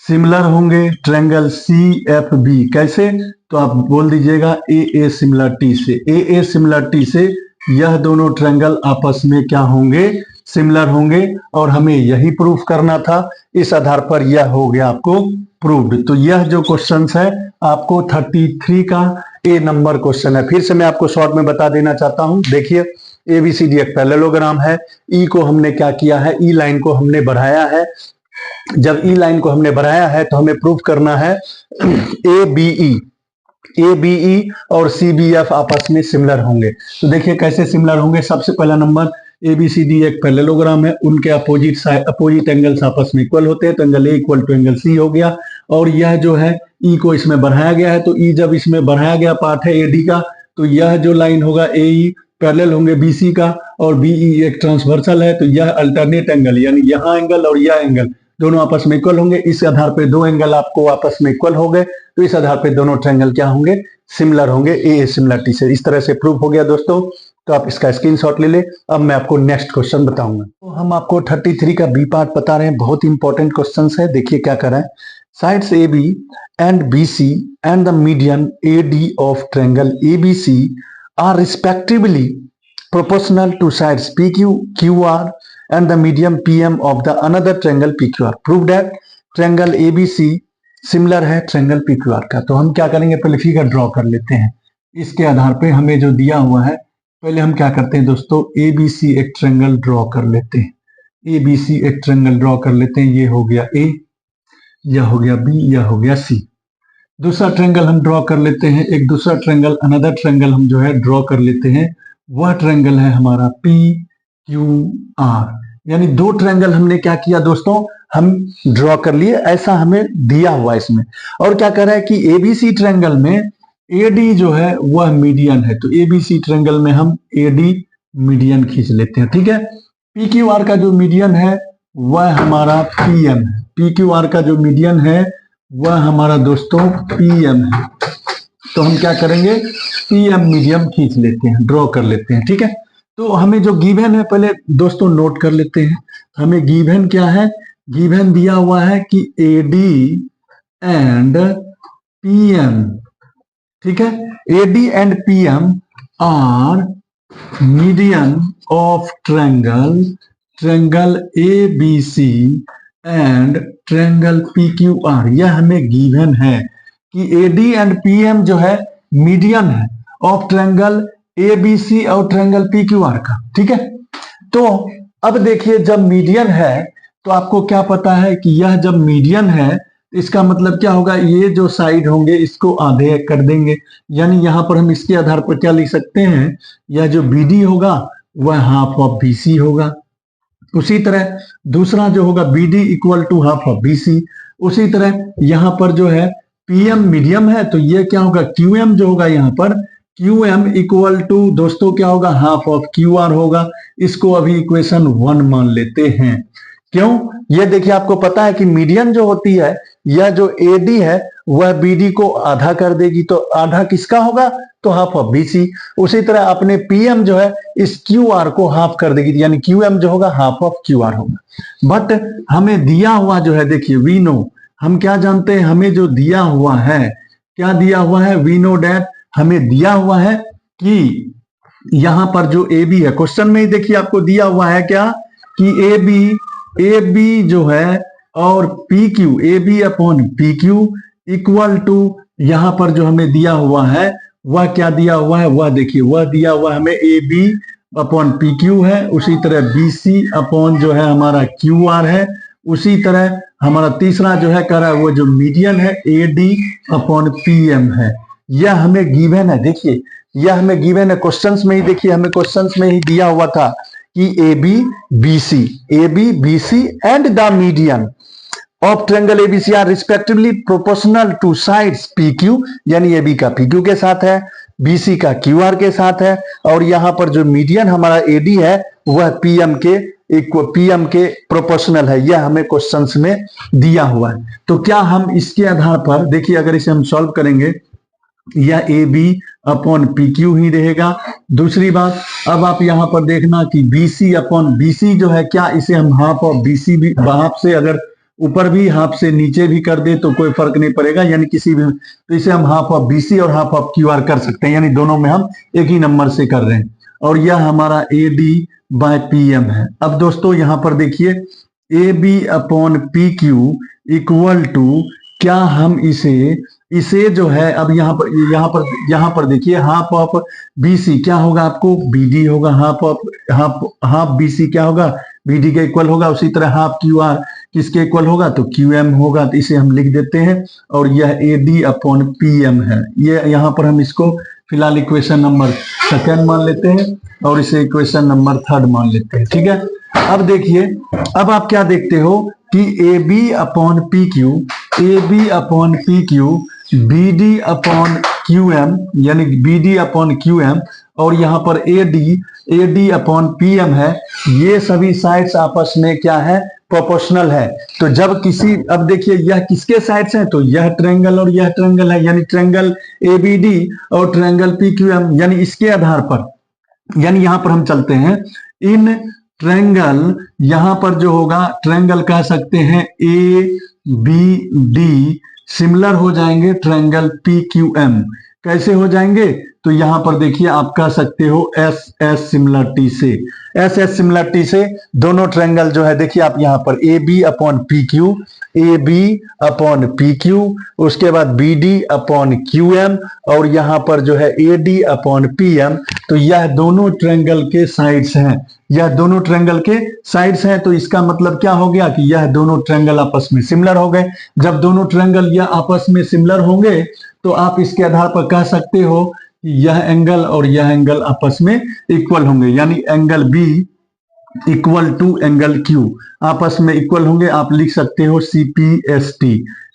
similar होंगे ट्रेंगल सी एफ बी। कैसे, तो आप बोल दीजिएगा ए ए सिमिलरिटी से, ए ए सिमिलरिटी से यह दोनों ट्रेंगल आपस में क्या होंगे, सिमिलर होंगे। और हमें यही प्रूफ करना था, इस आधार पर यह हो गया आपको प्रूव्ड। तो यह जो क्वेश्चन है आपको 33 का ए नंबर क्वेश्चन है। फिर से मैं आपको शॉर्ट में बता देना चाहता हूं, देखिए एबीसीडी एक पैरेललोग्राम है, ई को हमने क्या किया है, ई लाइन को हमने बढ़ाया है। जब ई लाइन को हमने बढ़ाया है तो हमें प्रूफ करना है ए बी ई और सी बी एफ आपस में सिमिलर होंगे। तो देखिए कैसे सिमिलर होंगे। सबसे पहला number, A B C D एक पैरेललोग्राम है, उनके अपोजिट एंगल्स आपस में इक्वल होते हैं, तो angle A equal to angle C हो गया। और यह जो है ई को इसमें बढ़ाया गया है, तो ई जब इसमें बढ़ाया गया पार्ट है ए डी का, तो यह जो लाइन होगा ए ई पैरेलल होंगे बीसी का, और बीई एक ट्रांसवर्सल है, तो यह अल्टरनेट एंगल यानी यहाँ एंगल और यह एंगल दोनों आपस में इक्वल होंगे। इस आधार पे दो एंगल आपको आपस में इक्वल हो गए, तो इस आधार पे दोनों ट्रायंगल क्या होंगे, सिमिलर होंगे ए सिमिलरिटी से। इस तरह से प्रूफ हो गया दोस्तों, तो आप इसका स्क्रीनशॉट ले ले। अब मैं आपको नेक्स्ट क्वेश्चन बताऊंगा। तो हम आपको 33 का बी पार्ट बता रहे हैं, बहुत इंपॉर्टेंट क्वेश्चन है। देखिए क्या कर रहा है, sides A B and B C and the median A D of triangle A B C are respectively proportional to sides PQ, QR and the medium PM of the another triangle PQR. Prove that triangle ABC similar है triangle PQR का। तो हम क्या करेंगे, पहले figure draw कर लेते हैं। इसके आधार पे हमें जो दिया हुआ है, पहले हम क्या करते हैं दोस्तों, ABC एक ट्रायंगल ड्रॉ कर लेते हैं। ABC एक ट्रायंगल ड्रॉ कर लेते हैं, ये हो गया A, यह हो गया B, यह हो गया C। दूसरा ट्रायंगल हम ड्रॉ कर लेते हैं, एक दूसरा ट्रायंगल अनदर ट्रायंगल हम जो है ड्रॉ कर लेते हैं, वह ट्रायंगल है हमारा पी क्यू आर। यानी दो ट्रायंगल हमने क्या किया दोस्तों, हम ड्रॉ कर लिए, ऐसा हमें दिया हुआ इसमें। और क्या कर रहा है कि एबीसी ट्रायंगल में एडी जो है वह मीडियन है, तो एबीसी ट्रायंगल में हम एडी मीडियन खींच लेते हैं, ठीक है। पी क्यू आर का जो मीडियन है वह हमारा पीएम है, पी क्यू आर का जो मीडियन है वह हमारा दोस्तों पीएम है। तो हम क्या करेंगे, पीएम मीडियम खींच लेते हैं, ड्रॉ कर लेते हैं, ठीक है। तो हमें जो गिवन है पहले दोस्तों नोट कर लेते हैं। हमें गिवन क्या है, गिवन दिया हुआ है कि एडी एंड पीएम, ठीक है, AD and PM are median of triangle A B C and triangle P Q R. यह हमें गिवन है कि एडी एंड पीएम जो है मीडियन है ऑफ ट्रायंगल एबीसी और ट्रायंगल पीक्यूआर का, ठीक है। तो अब देखिए जब मीडियन है तो आपको क्या पता है कि यह जब मीडियन है इसका मतलब क्या होगा, ये जो साइड होंगे इसको आधे कर देंगे। यानी यहां पर हम इसके आधार पर क्या लिख सकते हैं, यह जो बीडी होगा वह हाफ ऑफ बीसी होगा। उसी तरह दूसरा जो होगा BD equal to half of BC. उसी तरह यहां पर जो है पीएम मीडियम है, तो ये क्या होगा, क्यूएम जो होगा यहाँ पर क्यूएम इक्वल टू दोस्तों क्या होगा, हाफ ऑफ क्यूआर होगा। इसको अभी इक्वेशन 1 मान लेते हैं। क्यों, ये देखिए आपको पता है कि मीडियन जो होती है, यह जो एडी है वह बीडी को आधा कर देगी, तो आधा किसका होगा, तो हाफ ऑफ बीसी। उसी तरह अपने पीएम जो है इस क्यूआर को हाफ कर देगी, यानी क्यूएम जो होगा हाफ ऑफ क्यूआर होगा। बट हमें दिया हुआ जो है, देखिए वी नो, हम क्या जानते हैं, हमें जो दिया हुआ है, क्या दिया हुआ है, वी नो डैट, हमें दिया हुआ है कि यहां पर जो ए बी है, क्वेश्चन में ही देखिए आपको दिया हुआ है क्या, कि ए बी जो है और P Q, A B upon P Q equal to, यहां पर जो हमें दिया हुआ है वह क्या दिया हुआ है, वह देखिए, वह दिया हुआ हमें A B upon P Q है, उसी तरह बी सी अपॉन जो है हमारा क्यू आर है, उसी तरह हमारा तीसरा जो है कह रहा है वो जो मीडियन है A D upon P M है। यह हमें गिवन है, देखिए यह हमें गिवन है क्वेश्चंस में ही, देखिए हमें क्वेश्चंस में ही दिया हुआ था कि A B B C and the median of triangle ABC are respectively proportional to sides P Q, यानी ए बी का पी क्यू के साथ है, बीसी का क्यू आर के साथ है, और यहां पर जो मीडियन हमारा एडी है वह पीएम के प्रोपोर्शनल है। यह हमें क्वेश्चंस में दिया हुआ है। तो क्या हम इसके आधार पर देखिए, अगर इसे हम सॉल्व करेंगे, यह A B upon P Q ही रहेगा। दूसरी बात, अब आप यहां पर देखना कि बीसी अपॉन बीसी जो है, क्या इसे हम हाफ ऑफ बीसी भी, हाफ से अगर ऊपर भी हाफ से नीचे भी कर दे तो कोई फर्क नहीं पड़ेगा, यानी किसी भी, तो इसे हम हाफ ऑफ बीसी और हाफ ऑफ क्यू आर कर सकते हैं, यानी दोनों में हम एक ही नंबर से कर रहे हैं, और यह हमारा A D by P M है। अब दोस्तों यहां पर देखिए A B upon P Q equal to, क्या हम इसे जो है, अब यहां पर देखिए हाफ ऑफ बीसी क्या होगा, आपको बीडी होगा, हाफ बीसी क्या होगा, बीडी के इक्वल होगा, उसी तरह हाफ क्यू आर किसके इक्वल होगा, तो क्यू एम होगा, तो इसे हम लिख देते हैं, और यह A D upon P M है। ये यहां पर हम इसको फिलहाल इक्वेशन नंबर सेकेंड मान लेते हैं, और इसे इक्वेशन नंबर थर्ड मान लेते हैं, ठीक है। अब देखिए, अब आप क्या देखते हो कि A B upon P Q B D upon Q M, यानी B D upon Q M, और यहां पर A D upon P M है, ये सभी साइड्स आपस में क्या है, प्रोपोर्शनल है। तो जब किसी, अब देखिए यह किसके साइड्स हैं, तो यह ट्रायंगल और यह ट्रायंगल है, यानी ट्रायंगल ए बी डी और ट्रायंगल पी क्यू एम, यानी इसके आधार पर, यानी यहां पर हम चलते हैं इन ट्रायंगल, यहां पर जो होगा ट्रायंगल कह सकते हैं ए बी डी सिमिलर हो जाएंगे ट्रायंगल पी क्यू एम। कैसे हो जाएंगे, तो यहां पर देखिए आप कह सकते हो एस एस सिमिलरिटी से, एस एस सिमिलरिटी से दोनों ट्रायंगल जो है, देखिए आप यहां पर A B upon P Q, A B upon P Q, उसके बाद B D upon Q M, और यहां पर जो है A D upon P M. तो यह दोनों ट्रायंगल के साइड्स हैं, यह दोनों ट्रायंगल के साइड्स हैं। तो इसका मतलब क्या हो गया कि यह दोनों ट्रायंगल आपस में सिमिलर हो गए। जब दोनों ट्रायंगल यह आपस में सिमिलर होंगे तो आप इसके आधार पर कह सकते हो कि यह एंगल और यह एंगल आपस में इक्वल होंगे, यानी angle B equal to angle Q आपस में इक्वल होंगे। आप लिख सकते हो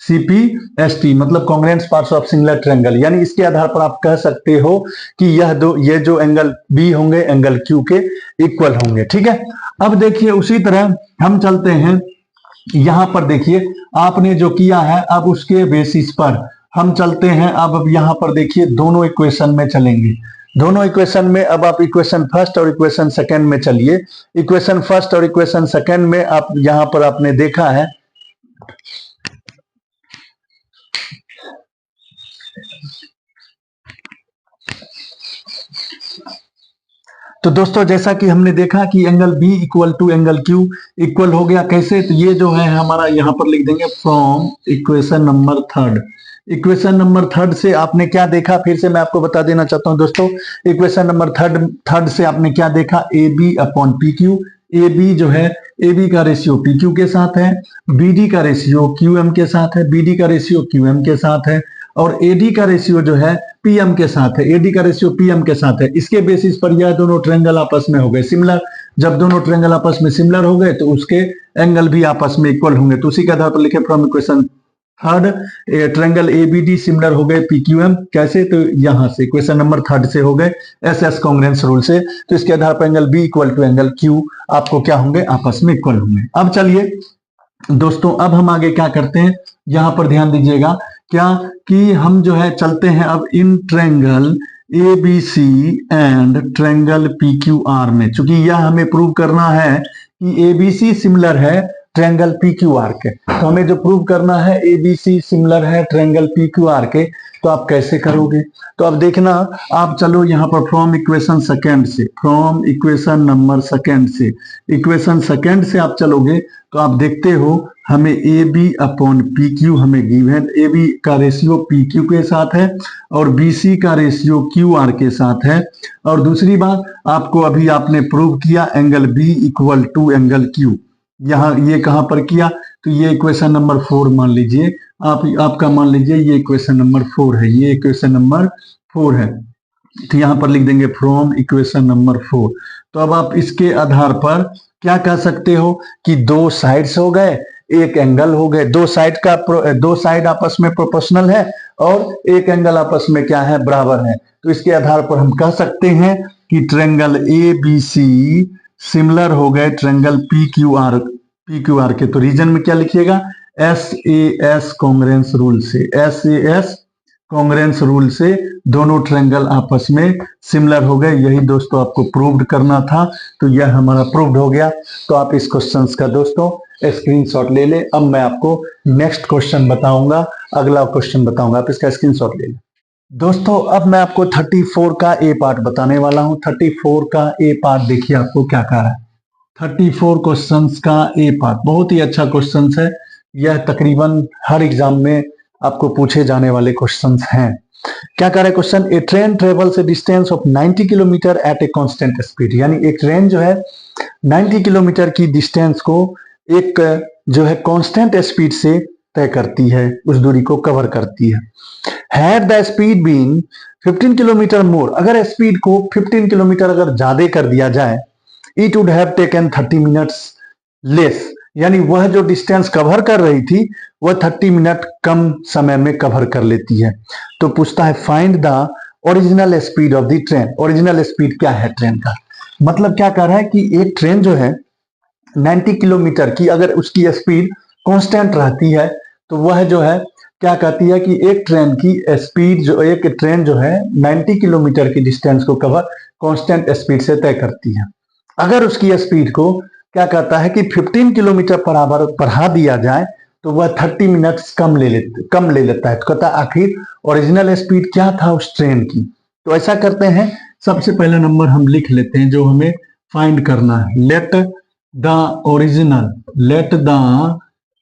सीपीएसटी मतलब congruent parts of singular triangle, यानी इसके आधार पर आप कह सकते हो कि ये जो एंगल बी होंगे एंगल क्यू के इक्वल होंगे, ठीक है। अब देखिए उसी तरह हम चलते हैं, यहां पर देखिए आपने जो किया है, अब उसके बेसिस पर हम चलते हैं। अब यहां पर देखिए दोनों इक्वेशन में चलेंगे, दोनों इक्वेशन में, अब आप इक्वेशन फर्स्ट और इक्वेशन सेकंड में चलिए। इक्वेशन फर्स्ट और इक्वेशन सेकंड में आप यहां पर आपने देखा है, तो दोस्तों जैसा कि हमने देखा कि angle B equal to angle Q equal हो गया। कैसे, तो ये जो है हमारा यहां पर लिख देंगे from equation number third. Equation number third से आपने क्या देखा, फिर से मैं आपको बता देना चाहता हूं दोस्तों। इक्वेशन नंबर थर्ड से आपने क्या देखा, A B upon P Q, A B जो है, ए बी का रेशियो पी क्यू के साथ है, बी डी का रेशियो क्यू एम के साथ है, बी डी का रेशियो क्यू एम के साथ है, और एडी का रेशियो जो है पीएम के साथ है, एडी का रेशियो पीएम के साथ है। इसके बेसिस पर यह दोनों ट्रायंगल आपस में हो गए सिमिलर। जब दोनों ट्रायंगल आपस में सिमिलर हो गए तो उसके एंगल भी आपस में इक्वल होंगे। तो उसी के आधार पर लिखे from equation third triangle ABD similar हो गए पीक्यूएम। कैसे, तो यहां से इक्वेशन नंबर थर्ड से हो गए एस एस कॉन्ग्रुएंस रूल से। तो इसके आधार पर angle B equal to angle Q आपको क्या होंगे, आपस में इक्वल होंगे। अब चलिए दोस्तों, अब हम आगे क्या करते हैं, यहां पर ध्यान दीजिएगा क्या कि हम जो है चलते हैं अब इन triangle A B C and triangle P Q R में। चूंकि यह हमें प्रूव करना है कि ए बी सी सिमिलर है ट्रायंगल पी क्यू आर के। तो हमें जो प्रूव करना है एबीसी सिमिलर है ट्रायंगल पी क्यू आर के, तो आप कैसे करोगे? तो अब देखना, आप चलो यहाँ पर फ्रॉम इक्वेशन सेकेंड से, फ्रॉम इक्वेशन नंबर सेकेंड से, इक्वेशन सेकेंड से आप चलोगे तो आप देखते हो हमें A B upon P Q हमें गिवन, ए बी का रेशियो पी क्यू के साथ है और बी सी का रेशियो क्यू आर के साथ है। और दूसरी बात, आपको अभी आपने प्रूव किया angle B equal to angle Q, यहाँ ये कहां पर किया? तो ये इक्वेशन नंबर 4 मान लीजिए, आपका मान लीजिए ये इक्वेशन नंबर 4 है, ये इक्वेशन नंबर 4 है। तो यहां पर लिख देंगे फ्रॉम इक्वेशन नंबर 4। तो अब आप इसके आधार पर क्या कह सकते हो कि दो साइड्स हो गए, एक एंगल हो गए, दो साइड आपस में प्रोपोर्शनल है और एक एंगल आपस में क्या है? बराबर है। तो इसके आधार पर हम कह सकते हैं कि triangle A B C similar हो गए ट्रायंगल पी क्यू आर के। तो रीजन में क्या लिखिएगा? S A S congruence rule से, S A S congruence rule से दोनों ट्रायंगल आपस में सिमिलर हो गए। यही दोस्तों आपको प्रूव्ड करना था, तो यह हमारा प्रूव्ड हो गया। तो आप इस क्वेश्चन का दोस्तों स्क्रीनशॉट ले ले। अब मैं आपको नेक्स्ट क्वेश्चन बताऊंगा, अगला क्वेश्चन बताऊंगा, आप इसका स्क्रीनशॉट ले लें। दोस्तों अब मैं आपको 34 का ए पार्ट बताने वाला हूं। 34 का ए पार्ट देखिए आपको क्या कह रहा है। 34 क्वेश्चंस का ए पार्ट बहुत ही अच्छा क्वेश्चंस है। यह तकरीबन हर एग्जाम में आपको पूछे जाने वाले क्वेश्चंस हैं। क्या कह रहा है question? A train travels a distance of 90 kilometre at a constant speed, यानी एक ट्रेन जो है 90 किलोमीटर की डिस्टेंस को एक जो है कांस्टेंट स्पीड से तय करती है, उस दूरी को कवर करती है। Had the speed been 15 kilometre more, अगर स्पीड को 15 किलोमीटर अगर ज्यादा कर दिया जाए, it would have taken 30 minutes less, यानी वह जो डिस्टेंस कवर कर रही थी वह 30 मिनट कम समय में कवर कर लेती है। तो पूछता है find the original speed of the train. Original speed क्या है ट्रेन का? मतलब क्या कर रहा है कि एक ट्रेन जो है 90 किलोमीटर की अगर उसकी स्पीड कांस्टेंट रहती है तो वह जो है क्या कहती है कि एक ट्रेन की स्पीड जो, एक ट्रेन जो है 90 किलोमीटर की डिस्टेंस को कवर कांस्टेंट स्पीड से तय करती है। अगर उसकी स्पीड को क्या कहता है कि 15 किलोमीटर पर आवर बढ़ा दिया जाए तो वह 30 मिनट्स कम ले लेता है। तो कहता है आखिर ओरिजिनल स्पीड क्या था उस ट्रेन की? तो ऐसा करते हैं, सबसे पहला नंबर हम लिख लेते हैं जो हमें फाइंड करना है। Late the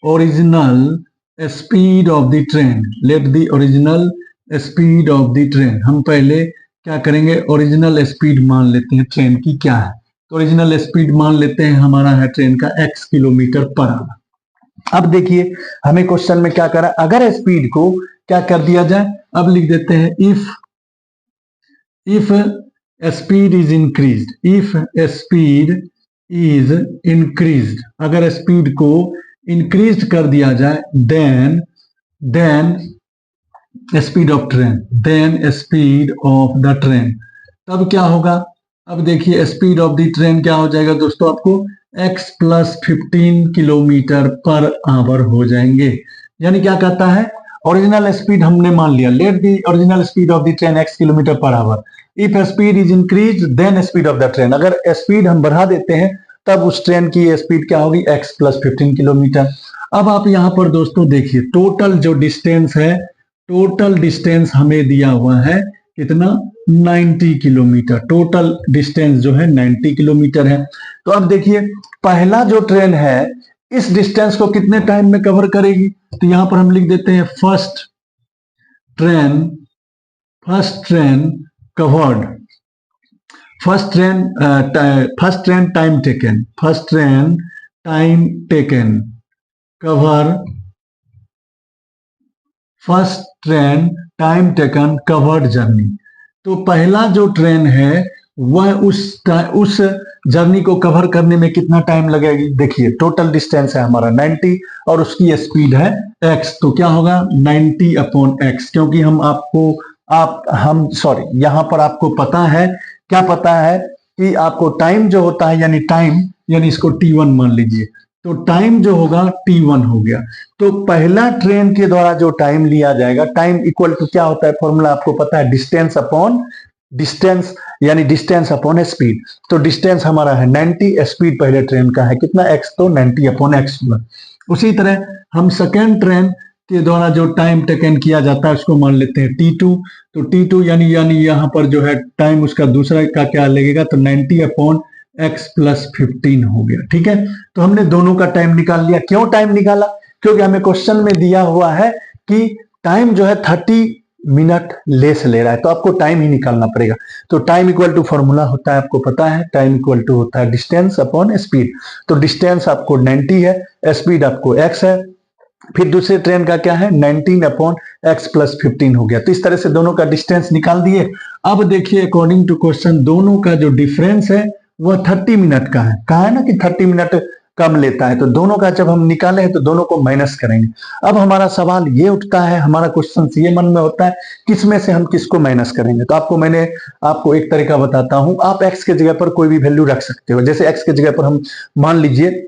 original speed of the train, late the original speed of the train. हम पहले क्या करेंगे? ओरिजिनल स्पीड मान लेते हैं ट्रेन की क्या है। तो ओरिजिनल स्पीड मान लेते हैं हमारा है ट्रेन का x किलोमीटर पर आवर। अब देखिए हमें क्वेश्चन में क्या करा, अगर स्पीड को क्या कर दिया जाए, अब लिख देते हैं if speed is increased, if speed is increased, अगर स्पीड को इंक्रीज कर दिया जाए then speed of train, then speed of the train, तब क्या होगा? अब देखिए स्पीड ऑफ द ट्रेन क्या हो जाएगा दोस्तों, आपको x plus 15 kilometre per our हो जाएंगे। यानी क्या कहता है, ओरिजिनल स्पीड हमने मान लिया, let the original speed of the train x kilometre per hour, if speed is increase then speed of the train, अगर स्पीड हम बढ़ा देते हैं तब उस ट्रेन की स्पीड क्या होगी? x plus 15 kilometre. अब आप यहां पर दोस्तों देखिए टोटल जो डिस्टेंस है, टोटल डिस्टेंस हमें दिया हुआ है कितना? 90 किलोमीटर। टोटल डिस्टेंस जो है 90 किलोमीटर है। तो अब देखिए पहला जो ट्रेन है इस डिस्टेंस को कितने टाइम में कवर करेगी? तो यहां पर हम लिख देते हैं first train covered, first train time taken cover, first train time taken covered journey. तो पहला जो ट्रेन है वह उस जर्नी को कवर करने में कितना टाइम लगेगी? देखिए टोटल डिस्टेंस है हमारा 90 और उसकी स्पीड है x, तो क्या होगा? 90 अपॉन x, क्योंकि यहां पर आपको पता है, क्या पता है कि आपको टाइम जो होता है यानी इसको t1 मान लीजिए, तो टाइम जो होगा t1 हो गया। तो पहला ट्रेन के द्वारा जो टाइम लिया जाएगा, टाइम इक्वल टू क्या होता है? फॉर्मूला आपको पता है, डिस्टेंस अपॉन डिस्टेंस यानी डिस्टेंस अपॉन स्पीड। तो डिस्टेंस हमारा है 90, स्पीड पहले ट्रेन का है कितना x, तो 90 अपॉन x हुआ। उसी तरह हम सेकेंड ट्रेन के द्वारा जो टाइम टेकन किया जाता है उसको मान लेते हैं t2। तो t2 यानी यहाँ पर जो है टाइम उसका दूसरा का क्या लगेगा, तो 90 अपॉन x प्लस 15 हो गया। ठीक है, तो हमने दोनों का टाइम निकाल लिया। क्यों टाइम निकाला, क्योंकि हमें क्वेश्चन में दिया हुआ है कि टाइम जो है 30 मिनट लेस ले रहा है, तो आपको टाइम ही निकालना पड़ेगा। तो टाइम इक्वल टू फॉर्मूला होता है, आपको पता है, टाइम इक्वल टू होता है डिस्टेंस अपॉन स्पीड। तो डिस्टेंस आपको 90 है, स्पीड आपको x है, फिर दूसरे ट्रेन का क्या है 19 अपॉन x प्लस 15 हो गया। तो इस तरह से दोनों का डिस्टेंस निकाल दिए। अब देखिए अकॉर्डिंग टू क्वेश्चन दोनों का जो डिफरेंस है वह 30 मिनट का है। कहा है ना कि 30 मिनट कम लेता है, तो दोनों का जब हम निकाले हैं तो दोनों को माइनस करेंगे। अब हमारा सवाल ये उठता है, हमारा क्वेश्चन ये मन में होता है किस में से हम किसको माइनस करेंगे। तो मैंने आपको एक तरीका बताता हूं, आप x के जगह पर कोई भी वैल्यू रख सकते हो। जैसे x के जगह पर हम मान लीजिए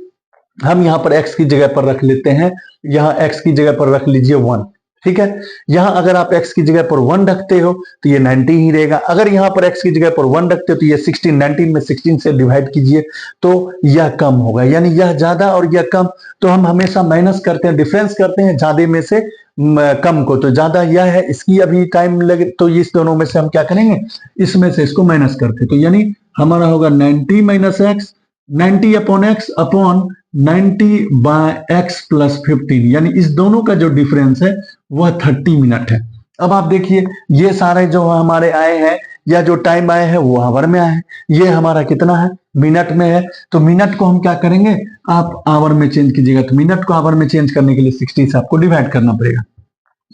हम यहाँ पर x की जगह पर रख लेते हैं, यहाँ x की जगह पर रख लीजिए 1। ठीक है, यहाँ अगर आप x की जगह पर 1 रखते हो तो ये 90 ही रहेगा। अगर यहाँ पर x की जगह पर 1 रखते हो तो ये 16, 19 में 16 से डिवाइड कीजिए तो यह कम होगा, यानी यह ज्यादा और यह कम। तो हम हमेशा माइनस करते हैं, डिफरेंस करते हैं ज्यादा में से कम को। तो ज्यादा यह है, इसकी अभी टाइम लगे, तो इस दोनों में से हम क्या करेंगे, इसमें से इसको माइनस करते। तो यानी हमारा होगा 90 minus x, 90 upon x upon 90 by x plus 15, यानी इस दोनों का जो डिफरेंस है वह 30 मिनट है। अब आप देखिए ये सारे जो हमारे आए हैं या जो टाइम आए हैं वो आवर में आए हैं, ये हमारा कितना है, मिनट में है। तो मिनट को हम क्या करेंगे, आप आवर में चेंज कीजिएगा। तो मिनट को आवर में चेंज करने के लिए 60 से आपको डिवाइड करना पड़ेगा।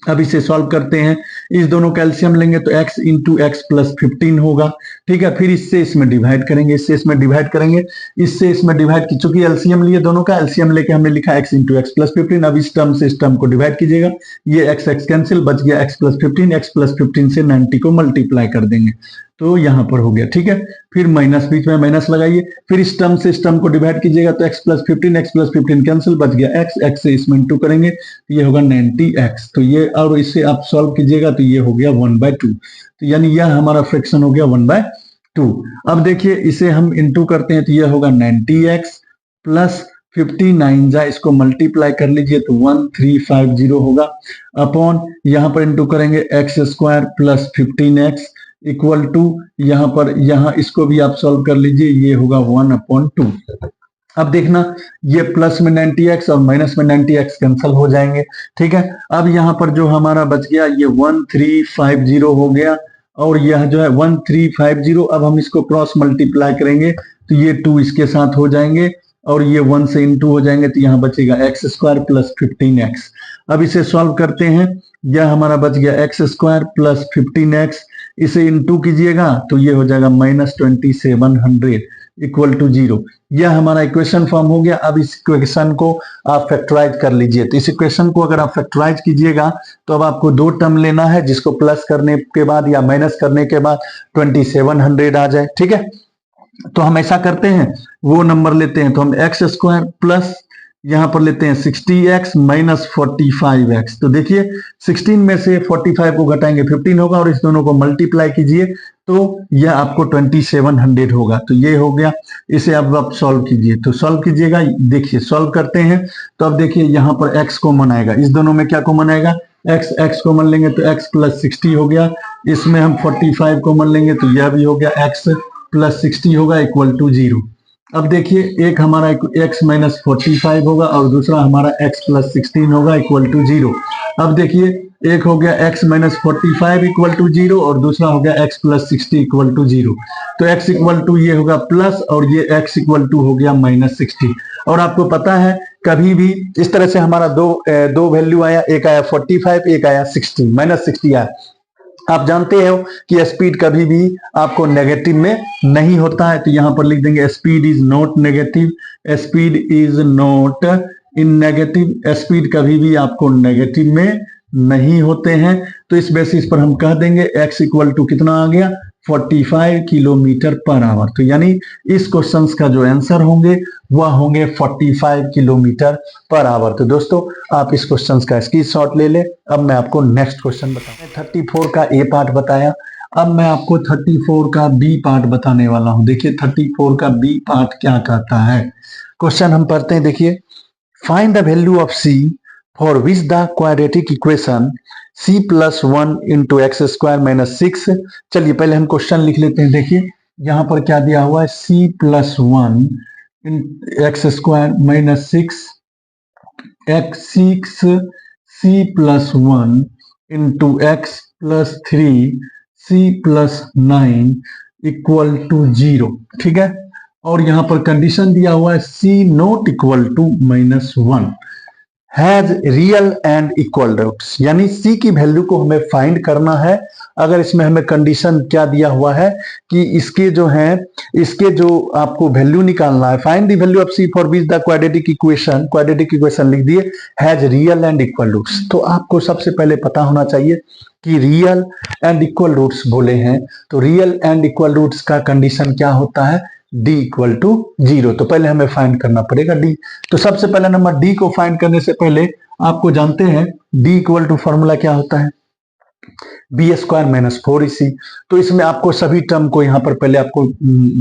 अब इसे सॉल्व करते हैं, इस दोनों का एलसीएम लेंगे तो x इंटू एक्स प्लस 15 होगा। ठीक है, फिर इससे इसमें डिवाइड करेंगे, इससे इसमें डिवाइड करेंगे, इससे इसमें डिवाइड की, चूंकि एलसीएम लिए दोनों का, एलसीएम लेके हमने लिखा x इंटू एक्स प्लस 15। अब इस टर्म से इस टर्म को डिवाइड कीजिएगा, ये x x कैंसिल, बच गया x प्लस 15। x प्लस 15 से 90 को मल्टीप्लाई कर देंगे तो यहां पर हो गया। ठीक है, फिर माइनस, बीच में माइनस लगाइए, फिर इस टर्म से इस टर्म को डिवाइड कीजिएगा तो x प्लस 15 कैंसिल, बच गया x से इसमें इंटू करेंगे तो ये होगा 90x। तो ये और इसे आप सॉल्व कीजिएगा तो ये हो गया 1/2। तो यानी यह हमारा फ्रैक्शन हो गया 1/2। अब देखिए इसे हम इंटू करते हैं तो ये होगा 90x प्लस 59 जा इसको मल्टीप्लाई कर लीजिए तो 1350 होगा, अपॉन यहाँ पर इंटू करेंगे x square plus 15x equal to यहाँ पर, यहाँ इसको भी आप सॉल्व कर लीजिए, ये होगा 1/2। अब देखना ये प्लस में 90x और माइनस में 90x कैंसिल हो जाएंगे। ठीक है, अब यहाँ पर जो हमारा बच गया ये 1350 हो गया, और यह जो है 1350। अब हम इसको क्रॉस मल्टीप्लाई करेंगे तो ये 2 इसके साथ हो जाएंगे और ये 1 से इंटू हो जाएंगे, तो यहाँ बचेगा एक्स स्क्वायर प्लस 15x। अब इसे सॉल्व करते हैं, यह हमारा बच गया एक्स स्क्वायर प्लस 15x, इसे इंटू कीजिएगा तो ये हो जाएगा -2700 इक्वल टू 0। यह हमारा इक्वेशन फॉर्म हो गया। अब इस इक्वेशन को आप फैक्टराइज कर लीजिए। तो इस इक्वेशन को अगर आप फैक्टराइज कीजिएगा तो अब आपको 2 टर्म लेना है जिसको प्लस करने के बाद या माइनस करने के बाद 2700 आ जाए। ठीक है, तो हम ऐसा करते हैं, वो नंबर लेते हैं, तो हम एक्स स्क्वायर प्लस यहां पर लेते हैं 60x माइनस 45x। तो देखिए 16 में से 45 को घटाएंगे 15 होगा, और इस दोनों को मल्टीप्लाई कीजिए तो यह आपको 2700 होगा। तो ये हो गया, इसे अब आप सॉल्व कीजिए। तो सॉल्व कीजिएगा, देखिए सॉल्व करते हैं तो अब देखिए यहाँ पर x कॉमन आएगा, इस दोनों में क्या कॉमन आएगा, x कॉमन लेंगे तो x प्लस 60 हो गया, इसमें हम 45 कॉमन लेंगे तो यह भी हो गया x प्लस 60 होगा इक्वल टू 0। अब देखिए एक हमारा x माइनस 45 होगा और दूसरा हमारा x प्लस 16 होगा इक्वल टू 0। अब देखिए एक हो गया x माइनस 45 इक्वल टू 0 और दूसरा हो गया x प्लस 60 इक्वल टू 0। तो x इक्वल टू ये होगा प्लस और ये x इक्वल टू हो गया माइनस 60। और आपको पता है कभी भी इस तरह से हमारा दो वैल्यू आया, एक आया 45, एक आया 60, माइनस 60 आया। आप जानते हो कि स्पीड कभी भी आपको नेगेटिव में नहीं होता है, तो यहां पर लिख देंगे speed is not negative, speed is not in negative, speed कभी भी आपको नेगेटिव में नहीं होते हैं। तो इस बेसिस पर हम कह देंगे x इक्वल टू कितना आ गया 45 किलोमीटर पर आवर। तो यानी इस क्वेश्चन का जो आंसर होंगे वह होंगे 45 किलोमीटर पर आवर। तो दोस्तों आप इस क्वेश्चन का स्क्रीनशॉट ले ले। अब मैं आपको नेक्स्ट क्वेश्चन बताऊं। 34 का ए पार्ट बताया, अब मैं आपको 34 का बी पार्ट बताने वाला हूं। देखिए 34 का बी पार्ट क्या कहता है। क्वेश्चन हम पढ़ते हैं, देखिए find the value of C for which the quadratic equation C plus one into x square minus six. चलिए पहले हम क्वेश्चन लिख लेते हैं। देखिए यहाँ पर क्या दिया हुआ है, C plus one x square minus six x six C plus one into x plus three C plus nine equal to zero. ठीक है, और यहां पर कंडीशन दिया हुआ है C not equal to minus one has real and equal roots, यानी C की वैल्यू को हमें फाइंड करना है। अगर इसमें हमें कंडीशन क्या दिया हुआ है कि इसके जो है, इसके जो आपको वैल्यू निकालना है, find the value of C for which the quadratic equation लिख दिए has real and equal roots. तो आपको सबसे पहले पता होना चाहिए कि रियल एंड इक्वल रूट्स बोले हैं, तो रियल एंड इक्वल रूट्स का कंडीशन क्या होता है, d इक्वल टू जीरो। तो पहले हमें फाइंड करना पड़ेगा d। तो सबसे पहला नंबर d को फाइंड करने से पहले आपको जानते हैं d इक्वल टू फॉर्मूला क्या होता है, बी स्क्वायर माइनस फोर इसी। तो इसमें आपको सभी टर्म को यहाँ पर पहले आपको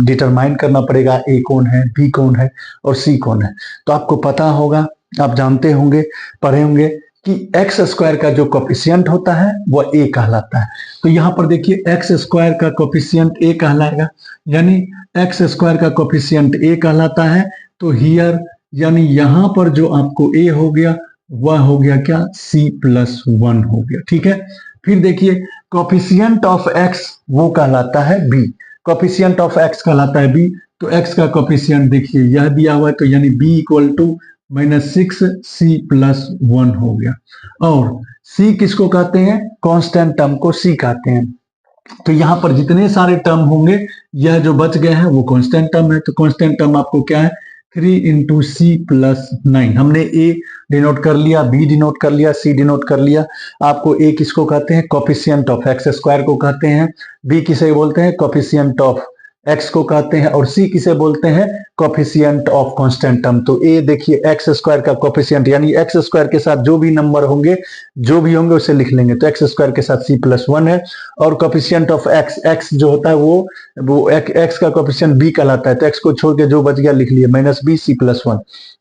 डिटरमाइन करना पड़ेगा, ए कौन है, बी कौन है और सी कौन है। तो आपको पता होगा, आप जानते होंगे, पढ़े होंगे कि एक्स स्क्वायर का जो कोफिशिएंट होता है वह ए कहलाता है। तो यहाँ पर देखिए एक्स स्क्वायर का कोफिशिएंट ए कहलाएगा, यानी एक्स स्क्वायर का कोफिशिएंट ए कहलाता है। तो हियर यानी यहाँ पर जो आपको ए हो गया वह हो गया क्या, सी प्लस वन हो गया। ठीक है, फिर देखिए कोफिशिएंट ऑफ एक्स वो कहलाता है बी, कोफिशिएंट ऑफ एक्स कहलाता है बी। तो एक्स का कोफिशिएंट देखिए यह दिया हुआ है, तो यानी B equal to minus six C plus one हो गया। और सी किसको कहते हैं, कांस्टेंट टर्म को सी कहते हैं। तो यहां पर जितने सारे टर्म होंगे यह जो बच गए हैं वो कांस्टेंट टर्म है। तो कांस्टेंट टर्म आपको क्या है, three into C plus nine. हमने ए डिनोट कर लिया, बी डिनोट कर लिया, सी डिनोट कर लिया। आपको ए किसको कहते हैं, कोफिशिएंट ऑफ एक्स स्क्वायर को कहते हैं, बी किसे बोलते हैं, कोफिशिएंट ऑफ एक्स को कहते हैं, और सी किसे बोलते हैं, कोफिशिएंट ऑफ कांस्टेंट टर्म। तो ए देखिए एक्स स्क्वायर का कोफिशिएंट, यानी एक्स स्क्वायर के साथ जो भी नंबर होंगे, जो भी होंगे उसे लिख लेंगे। तो एक्स स्क्वायर के साथ सी प्लस वन है, और कोफिशिएंट ऑफ एक्स, एक्स जो होता है वो एक्स का कोफिशिएंट बी कहलाता है। तो एक्स को छोड़ के जो बच गया लिख लिए, minus B C plus one.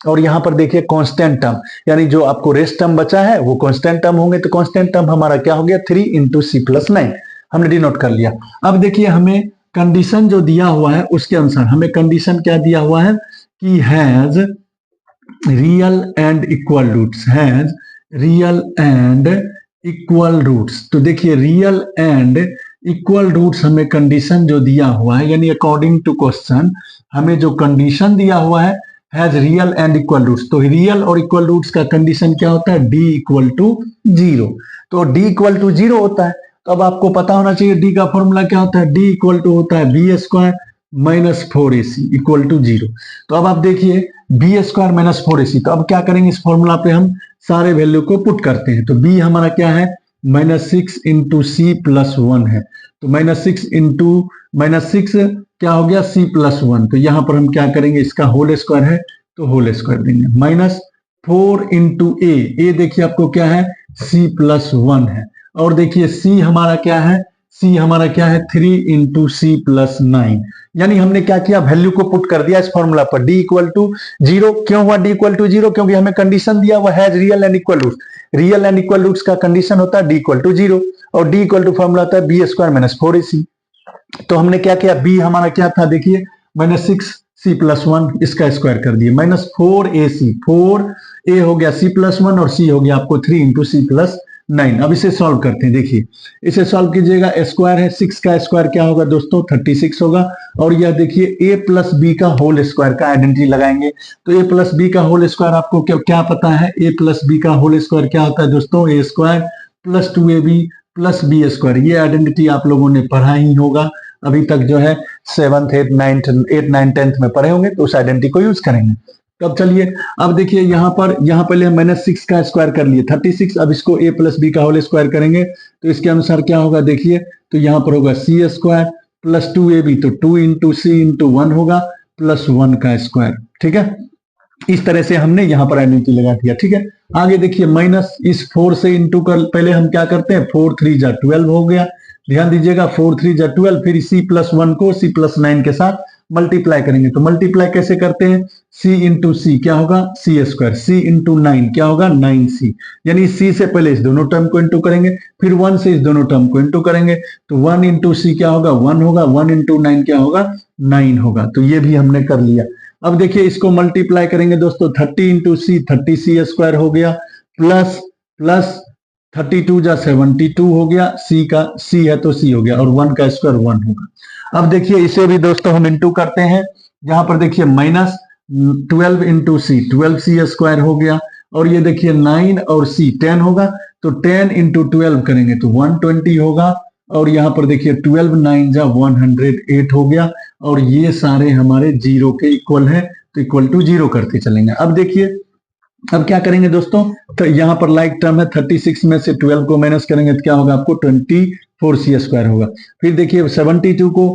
और यहाँ पर देखिए कांस्टेंट टर्म, यानी जो आपको रेस्ट टर्म बचा है वो कांस्टेंट टर्म होंगे। तो कांस्टेंट टर्म हमारा क्या हो गया, three into C plus nine, हमने डिनोट कर लिया। अब देखिए हमें कंडीशन जो दिया हुआ है उसके अनुसार हमें कंडीशन क्या दिया हुआ है कि has real and equal roots, has real and equal roots. तो देखिए रियल एंड इक्वल रूट्स हमें कंडीशन जो दिया हुआ है, यानी अकॉर्डिंग टू क्वेश्चन हमें जो कंडीशन दिया हुआ है has real and equal roots. तो रियल और इक्वल रूट्स का कंडीशन क्या होता है, डी इक्वल टू जीरो। तो डी इक्वल टू जीरो होता है। तो अब आपको पता होना चाहिए डी का फॉर्मूला क्या होता है, डी इक्वल टू होता है B square minus four A C equal to zero. तो अब आप देखिए B square minus four A C. तो अब क्या करेंगे, इस फॉर्मूला पे हम सारे वैल्यू को पुट करते हैं। तो बी हमारा क्या है, minus six into C plus one है। तो minus six into minus six क्या हो गया, सी प्लस वन। तो यहां पर हम क्या करेंगे, इसका होल स्क्वायर है तो होल स्क्वायर देंगे। माइनस फोर इंटू ए देखिए आपको क्या है, सी प्लस वन है। और देखिए सी हमारा क्या है, सी हमारा क्या है, three into C plus nine. यानी हमने क्या किया, वैल्यू को पुट कर दिया इस फॉर्मूला पर, डी इक्वल टू जीरो। क्यों हुआ डी इक्वल टू जीरो, क्योंकि हमें कंडीशन दिया हुआ है real and equal roots. Real and equal roots का कंडीशन होता है डी इक्वल टू जीरो, और डी इक्वल टू फॉर्मूला होता है B square minus four A C. तो हमने क्या किया, बी हमारा क्या था, देखिए minus six C plus one, इसका स्क्वायर कर दिए, minus four A C, four A हो गया सी प्लस वन और सी हो गया आपको three into C plus nine. अब इसे सॉल्व करते हैं। देखिए इसे सॉल्व कीजिएगा, स्क्वायर है, सिक्स का स्क्वायर क्या होगा दोस्तों, 36 होगा। और यह देखिए ए प्लस बी का होल स्क्वायर का आइडेंटिटी लगाएंगे। तो ए प्लस बी का होल स्क्वायर आपको क्या पता है, ए प्लस बी का होल स्क्वायर क्या होता है दोस्तों, a square plus two a B plus b square. ये आइडेंटिटी आप लोगों ने पढ़ा ही होगा, अभी तक जो है सेवंथ एट नाइन टेंथ में पढ़े होंगे, तो उस आइडेंटिटी को यूज करेंगे। तो अब चलिए, अब देखिए यहाँ पहले माइनस सिक्स का स्क्वायर कर लिए 36। अब इसको ए प्लस बी का होल स्क्वायर करेंगे तो इसके अनुसार क्या होगा, देखिए तो यहाँ पर होगा c square plus two a b, तो two into c into one होगा प्लस वन का स्क्वायर। ठीक है, इस तरह से हमने यहाँ पर आइडेंटिटी लगा दिया। ठीक है, आगे देखिए माइनस इस फोर से इंटू कर, पहले हम क्या करते हैं, फोर थ्री जा 12 हो गया, ध्यान दीजिएगा 4 3 जा 12, फिर C+1 को C+9 के साथ मल्टीप्लाई करेंगे। तो मल्टीप्लाई कैसे करते हैं, C इंटू सी क्या होगा C², C इंटू 9 क्या होगा 9C, यानी C से पहले इस दोनों टर्म को इंटू करेंगे, फिर 1 से इस दोनों टर्म को इंटू करेंगे, तो 1 इंटू सी क्या होगा 1 होगा, 1 इंटू 9 क्या होगा 9 होगा। तो ये भी हमने कर लिया। अब देखिए इसको मल्टीप्लाई करेंगे दोस्तों, 30 इंटू सी 30C² हो गया, प्लस प्लस 32 जा 72 हो गया, सी का सी है तो सी हो गया, और 1 का स्क्वायर 1 होगा। अब देखिए इसे भी दोस्तों हम इंटू करते हैं, जहां पर देखिए माइनस 12 इंटू सी 12C² हो गया, और ये देखिए 9 और सी 10 होगा, तो 10 इंटू 12 करेंगे तो 120 होगा, और यहाँ पर देखिए 12 9 जा 108 हो गया, और ये सारे हमारे जीरो के इक्वल है, तो इक्वल टू जीरो करते चलेंगे। अब देखिए अब क्या करेंगे दोस्तों, तो यहाँ पर लाइक टर्म है, 36 में से 12 को माइनस करेंगे तो क्या होगा आपको 24C² होगा। फिर देखिए 72 को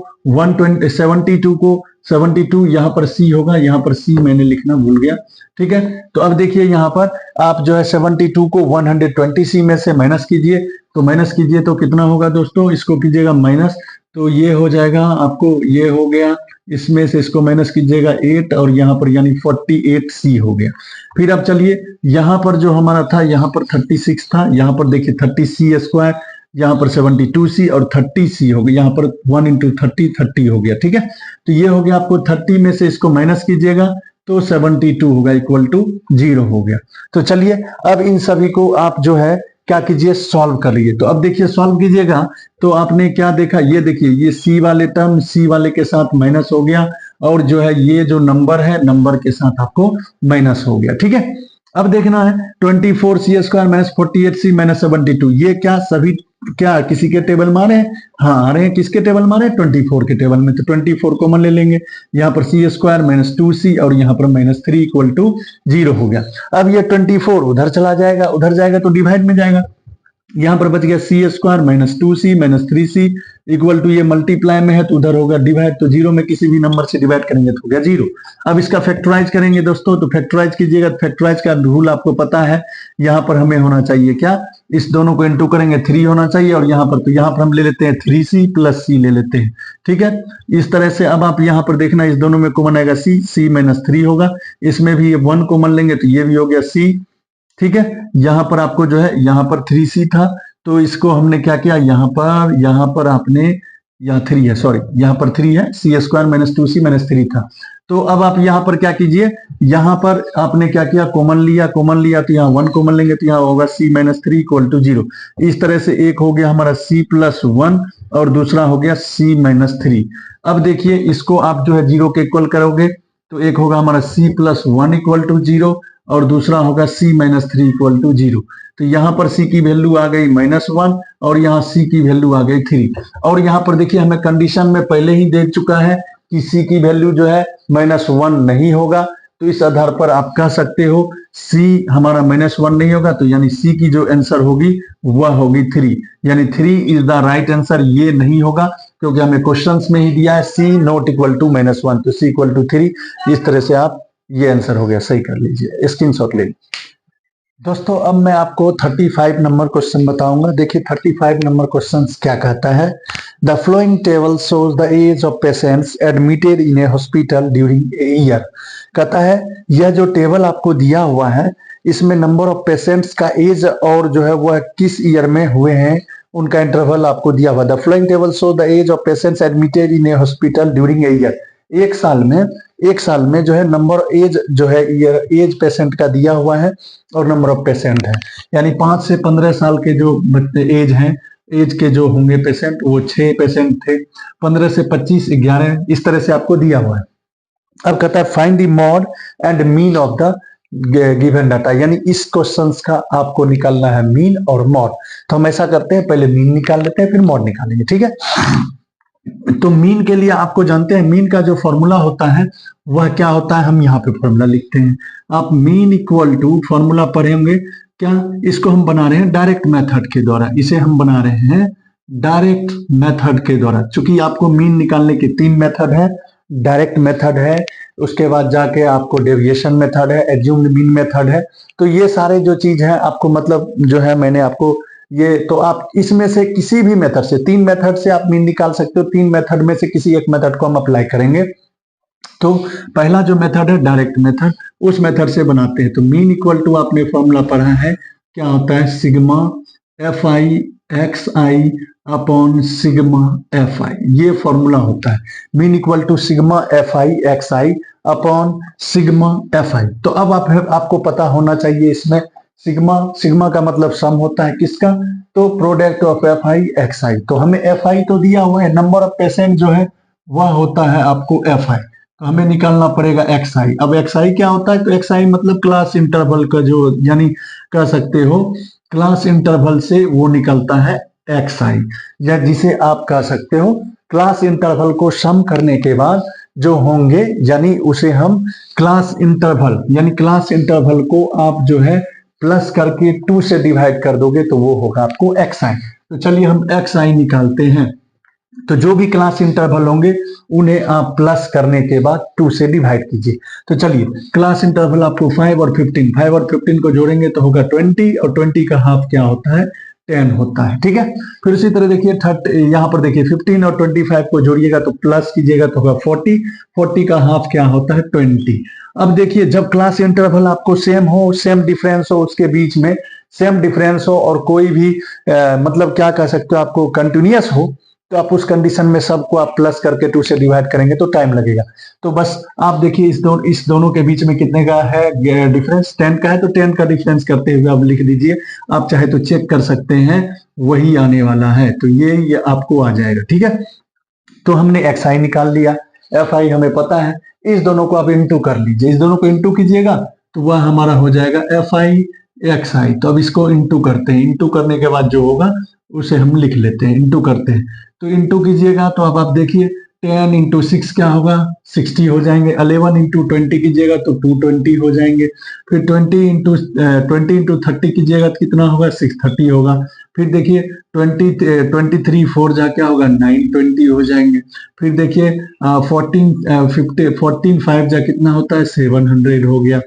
72 यहाँ पर सी होगा, यहाँ पर सी मैंने लिखना भूल गया, ठीक है। तो अब देखिए यहाँ पर आप जो है 72 को 120C में से माइनस कीजिए, तो माइनस कीजिए तो कितना होगा दोस्तों, इसको कीजिएगा माइनस, तो ये हो जाएगा आपको, ये हो गया, इसमें से इसको माइनस कीजिएगा 8, और यहाँ पर यानी 48C हो गया। फिर अब चलिए यहाँ पर जो हमारा था, यहाँ पर 36 था, यहाँ पर देखिए 30C², यहाँ पर 72C और 30C हो गया, यहाँ पर 1 इंटू 30 हो गया, ठीक है। तो ये हो गया आपको 30 में से इसको माइनस कीजिएगा तो 72 होगा, इक्वल टू 0 हो गया। तो चलिए अब इन सभी को आप जो है क्या कीजिए, सॉल्व करिए। तो अब देखिए सॉल्व कीजिएगा तो आपने क्या देखा, ये देखिए ये सी वाले टर्म सी वाले के साथ माइनस हो गया, और जो है ये जो नंबर है नंबर के साथ आपको माइनस हो गया, ठीक है। अब देखना है 24C² माइनस 48C माइनस 72, ये क्या सभी क्या किसी के टेबल मारे हैं, हाँ आ रहे हैं, किसके टेबल मारे 24 के टेबल में, तो 24 कॉमन ले लेंगे, यहाँ पर C² माइनस 2C और यहाँ पर माइनस 3 इक्वल टू 0 हो गया। अब ये 24 उधर चला जाएगा, उधर जाएगा तो डिवाइड में जाएगा, यहाँ पर बच गया C² minus 2C minus 3C equal to, ये मल्टीप्लाई में है तो उधर होगा डिवाइड, तो 0 में किसी भी नंबर से डिवाइड करेंगे तो हो गया 0। अब इसका फैक्टराइज करेंगे दोस्तों, तो फैक्टराइज कीजिएगा, फैक्टराइज का रूल आपको पता है, यहाँ पर हमें होना चाहिए क्या, इस दोनों को इंटू करेंगे 3 होना चाहिए, और यहाँ पर तो यहाँ पर हम ले लेते हैं 3C प्लस C ले लेते हैं, ठीक है। इस तरह से अब आप यहाँ पर देखना, इस दोनों में कॉमन आएगा C माइनस 3 होगा, इसमें भी 1 कॉमन लेंगे तो ये भी हो गया C, ठीक है। यहाँ पर आपको जो है यहाँ पर 3C था, तो इसको हमने क्या किया, यहाँ पर आपने, यहाँ 3 है, सॉरी यहाँ पर 3 है, C² माइनस 2C माइनस 3 था। तो अब आप यहाँ पर क्या कीजिए, यहाँ पर आपने क्या किया, कॉमन लिया तो यहाँ 1 कॉमन लेंगे तो यहाँ होगा C माइनस 3 इक्वल टू 0। इस तरह से एक हो गया हमारा C प्लस 1 और दूसरा हो गया C माइनस 3। अब देखिए इसको आप जो है 0 के इक्वल करोगे तो एक होगा हमारा C प्लस 1 इक्वल टू 0 और दूसरा होगा C माइनस 3 इक्वल टू 0। तो यहाँ पर C की वैल्यू आ गई -1 और यहाँ C की वैल्यू आ गई 3। और यहाँ पर देखिए हमें कंडीशन में पहले ही दे चुका है कि C की वैल्यू जो है -1 नहीं होगा, तो इस आधार पर आप कह सकते हो C हमारा -1 नहीं होगा, तो यानी C की जो आंसर होगी वह होगी 3, यानी 3 इज द राइट आंसर। ये नहीं होगा क्योंकि हमें क्वेश्चंस में ही दिया है C नॉट इक्वल टू -1, तो C इक्वल टू 3। इस तरह से आप, ये आंसर हो गया, सही कर लीजिए, स्क्रीनशॉट ले लीजिए। दोस्तों अब मैं आपको 35 नंबर क्वेश्चन बताऊंगा। देखिए 35 नंबर क्वेश्चन क्या कहता है, the following table shows the age of patients admitted in a hospital during a year. कहता है यह जो टेबल आपको दिया हुआ है इसमें नंबर ऑफ पेशेंट्स का एज और जो है वह किस ईयर में हुए हैं उनका इंटरवल आपको दिया हुआ। The following table show the age of patients admitted in a hospital during a year. एक साल में जो है नंबर एज जो है एज पेशेंट का दिया हुआ है और नंबर ऑफ पेशेंट है, यानी 5 से 15 साल के जो एज हैं, एज के जो होंगे पेशेंट वो 6 पेशेंट थे, 15 से 25 11, इस तरह से आपको दिया हुआ है। अब कहता है find the mod and mean of the given data, यानी इस क्वेश्चंस का आपको निकालना है मीन और मॉड। तो हम ऐसा करते हैं, पहले मीन निकाल लेते हैं फिर मॉड निकालेंगे, ठीक है। तो मीन के लिए आपको जानते हैं मीन का जो फॉर्मूला होता है वह क्या होता है, हम यहाँ पे फॉर्मूला लिखते हैं। आप मीन इक्वल टू फॉर्मूला पढ़े होंगे क्या, इसको हम बना रहे हैं डायरेक्ट मेथड के द्वारा, इसे हम बना रहे हैं डायरेक्ट मेथड के द्वारा। चूंकि आपको मीन निकालने के 3 मेथड है, डायरेक्ट मेथड है, उसके बाद जाके आपको डेविएशन मेथड है, एज्यूम्ड मीन मेथड है। तो ये सारे जो चीज है आपको मतलब जो है मैंने आपको ये तो आप इसमें से किसी भी मेथड से, 3 मेथड से आप मीन निकाल सकते हो, 3 मेथड में से किसी एक मेथड को हम अप्लाई करेंगे। तो पहला जो मेथड है डायरेक्ट मेथड, उस मेथड से बनाते हैं। तो मीन इक्वल टू आपने फॉर्मूला पढ़ा है, क्या होता है, sigma F I x I upon sigma F I, ये फॉर्मूला होता है। Mean equal to sigma F I x I upon sigma F I. तो अब आपको पता होना चाहिए इसमें सिग्मा, सिग्मा का मतलब सम होता है किसका, तो product of f I x i. तो हमें एफ आई तो दिया हुआ है, नंबर ऑफ पेशेंट जो है वह होता है आपको एफ आई, तो हमें निकालना पड़ेगा एक्स आई। अब एक्स आई क्या होता है, तो एक्स आई मतलब क्लास इंटरवल का जो, यानी कह सकते हो क्लास इंटरवल से वो निकलता है एक्स आई, या जिसे आप कह सकते हो क्लास इंटरवल को सम करने के बाद जो होंगे, यानी उसे हम क्लास इंटरवल, यानी क्लास इंटरवल को आप जो है प्लस करके 2 से डिवाइड कर दोगे तो वो होगा आपको एक्स आई। तो चलिए हम एक्स आई निकालते हैं। तो जो भी क्लास इंटरवल होंगे उन्हें आप प्लस करने के बाद 2 से डिवाइड कीजिए। तो चलिए क्लास इंटरवल आपको 5 और 15, 5 और 15 को जोड़ेंगे तो होगा 20, और 20 का हाफ क्या होता है, 10 होता है। ठीक है, फिर उसी तरह देखिए 30, यहाँ पर देखिए 15 और 25 को जोड़िएगा तो प्लस कीजिएगा तो होगा 40, 40 का हाफ क्या होता है, 20। अब देखिए जब क्लास इंटरवल आपको सेम हो, सेम डिफरेंस हो उसके बीच में, सेम डिफरेंस हो और कोई भी मतलब क्या कह सकते हो आपको कंटिन्यूअस हो, तो आप उस कंडीशन में सबको आप प्लस करके 2 से डिवाइड करेंगे तो टाइम लगेगा। तो बस आप देखिए इस दोनों के बीच में कितने का है डिफरेंस, 10 का है, तो 10 का डिफरेंस करते हुए आप लिख दीजिए। आप चाहे तो चेक कर सकते हैं, वही आने वाला है, तो ये आपको आ जाएगा। ठीक है, तो हमने एक्स आई निकाल लिया, एफ आई हमें पता है, इस दोनों को आप इंटू कर लीजिए, इस दोनों को इंटू कीजिएगा तो वह हमारा हो जाएगा एफ आई एक्स आई। तो अब इसको इंटू करते हैं, इंटू करने के बाद जो होगा उसे हम लिख लेते हैं, इंटू करते हैं। तो इंटू कीजिएगा तो अब आप देखिए 10 इंटू 6 क्या होगा, 60 हो जाएंगे। 11 इंटू 20 कीजिएगा तो 220 हो जाएंगे। फिर 20 इंटू 30 कीजिएगा तो कितना होगा, 630 होगा। फिर देखिए 23 4 जा क्या होगा, 920 हो जाएंगे। फिर देखिए 14 5 जा कितना होता है, 700 हो गया।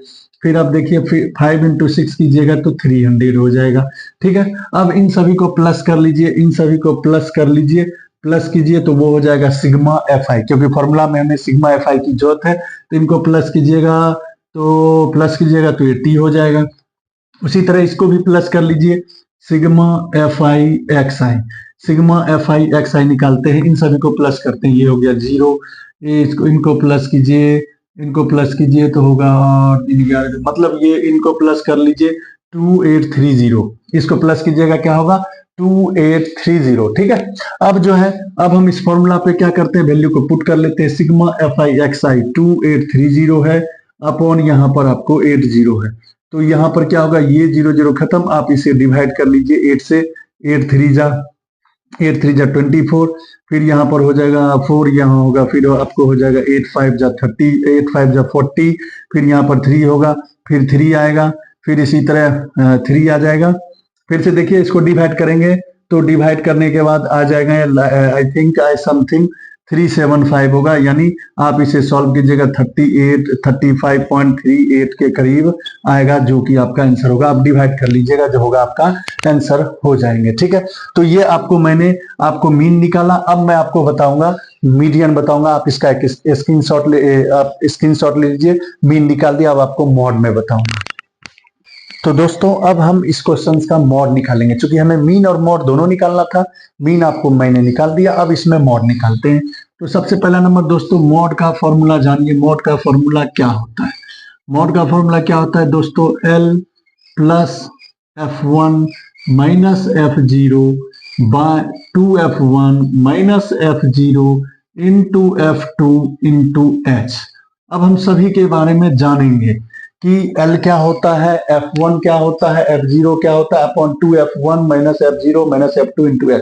फिर आप देखिए 5 इंटू 6 कीजिएगा तो 300 हो जाएगा। ठीक है, अब इन सभी को प्लस कर लीजिए, इन सभी को प्लस कर लीजिए, प्लस कीजिए तो वो हो जाएगा सिग्मा एफ आई, क्योंकि फॉर्मूला में हमें सिग्मा एफ आई की जरूरत है। तो इनको प्लस कीजिएगा तो 80 हो जाएगा। उसी तरह इसको भी प्लस कर लीजिए, sigma F I x i, sigma F I x i निकालते हैं, इन सभी को प्लस करते हैं, ये हो गया 0। इसको इनको प्लस कीजिए, इनको प्लस कीजिए तो होगा 311, मतलब ये इनको प्लस कर लीजिए 2830, इसको प्लस कीजिएगा क्या होगा 2830। ठीक है, अब जो है अब हम इस फॉर्मूला पे क्या करते हैं, वैल्यू को पुट कर लेते हैं। सिग्मा एफ आई एक्स आई 2830 है, अपॉन यहाँ पर आपको 80 है, तो यहाँ पर क्या होगा, ये 0 0 खत्म, आप इसे डिवाइड कर लीजिए 8 से, 8 3 जा 24, फिर यहाँ पर हो जाएगा 4, यहाँ होगा, फिर आपको हो जाएगा 8 5 जा 30, 8 5 जा 40, फिर यहाँ पर 3 होगा, फिर 3 आएगा, फिर इसी तरह 3 आ जाएगा। फिर से देखिए इसको डिवाइड करेंगे तो डिवाइड करने के बाद आ जाएगा आई थिंक समथिंग 375 होगा, यानी आप इसे सॉल्व कीजिएगा 35.38 के करीब आएगा, जो कि आपका आंसर होगा। आप डिवाइड कर लीजिएगा, जो होगा आपका आंसर हो जाएंगे। ठीक है, तो ये मैंने आपको मीन निकाला। अब मैं आपको बताऊंगा मीडियन बताऊंगा, आप इसका एक स्क्रीनशॉट ले लीजिए। मीन निकाल दिया, अब आपको मॉड में बताऊंगा। तो दोस्तों अब हम इस क्वेश्चन का मॉड निकालेंगे, क्योंकि हमें मीन और मॉड दोनों निकालना था। मीन आपको मैंने निकाल दिया, अब इसमें मॉड निकालते हैं। तो सबसे पहला नंबर दोस्तों, मॉड का फॉर्मूला जानिए। मॉड का फॉर्मूला क्या होता है, मॉड का फॉर्मूला क्या होता है दोस्तों, L plus F1 minus F0 by 2F1 minus F0 into F2 into H। अब हम सभी के बारे में जानेंगे कि L क्या होता है, F1 क्या होता है, F0 क्या होता है, upon 2F1 minus F0 minus F2 into H।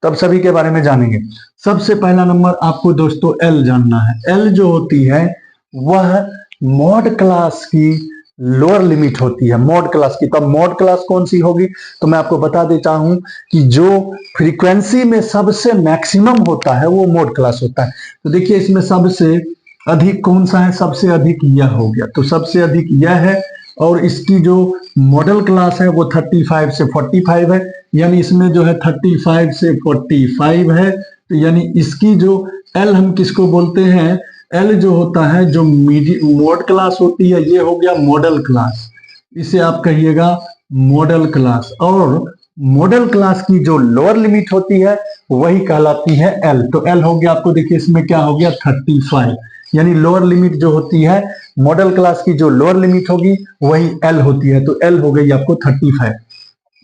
तब सभी के बारे में जानेंगे। सबसे पहला नंबर आपको दोस्तों L जानना है। L जो होती है वह मॉड क्लास की लोअर लिमिट होती है, मॉड क्लास की। तब मॉड क्लास कौन सी होगी, तो मैं आपको बता देता हूं कि जो फ्रीक्वेंसी में सबसे मैक्सिमम होता है वो मॉड क्लास होता है। तो देखिए इसमें सबसे अधिक कौन सा है, सबसे अधिक यह हो गया, तो सबसे अधिक यह है। और इसकी जो मॉडल क्लास है वो 35 से 45 है, यानी इसमें जो है 35 से 45 है, तो यानी इसकी जो एल हम किसको बोलते हैं, एल जो होता है जो मोड क्लास होती है, ये हो गया मॉडल क्लास, इसे आप कहिएगा मॉडल क्लास। और मॉडल क्लास की जो लोअर लिमिट होती है वही कहलाती है एल। तो एल हो गया आपको, देखिए इसमें क्या हो गया 35, यानी लोअर लिमिट जो होती है मॉडल क्लास की, जो लोअर लिमिट होगी वही एल होती है, तो एल हो गई आपको 35।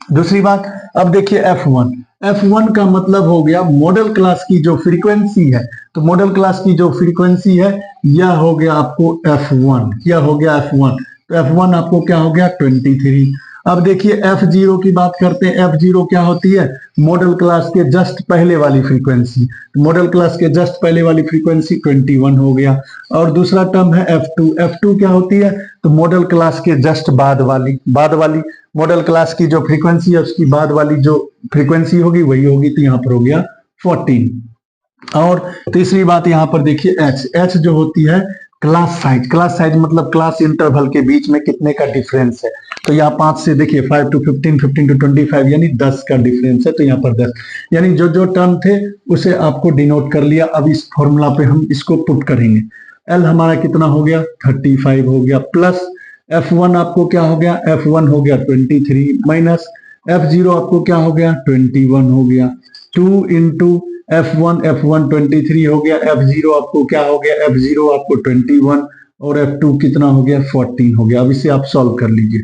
दूसरी बात, अब देखिए F1, F1 का मतलब हो गया मॉडल क्लास की जो फ्रीक्वेंसी है, तो मॉडल क्लास की जो फ्रीक्वेंसी है यह हो गया आपको F1, क्या हो गया F1, तो F1 आपको क्या हो गया 23। अब देखिए F0 की बात करते हैं, F0 क्या होती है, मॉडल क्लास के जस्ट पहले वाली फ्रीक्वेंसी, मॉडल क्लास के जस्ट पहले वाली फ्रीक्वेंसी 21 हो गया। और दूसरा टर्म है F2, F2 क्या होती है, तो मॉडल क्लास के जस्ट बाद वाली मॉडल क्लास की जो फ्रीक्वेंसी है उसकी बाद वाली जो फ्रीक्वेंसी होगी वही होगी, तो यहाँ पर हो गया 14। और तीसरी बात यहाँ पर देखिए एच जो होती है क्लास साइज मतलब क्लास इंटरवल के बीच में कितने का डिफरेंस है, तो यहाँ 5 से देखिए 5 to 15, 15 to 25, यानी 10 का डिफरेंस है, तो यहाँ पर 10, यानी जो जो टर्म थे उसे आपको डिनोट कर लिया। अब इस फॉर्मूला पे हम इसको पुट करेंगे, एल हमारा कितना हो गया 35 हो गया, प्लस F1 आपको क्या हो गया, F1 हो गया 23, माइनस F0 आपको क्या हो गया 21 हो गया, 2 इंटू F1 23 हो गया, F0 आपको क्या हो गया, F0 आपको 21 और F2 कितना हो गया 14 हो गया। अब इसे आप सॉल्व कर लीजिए,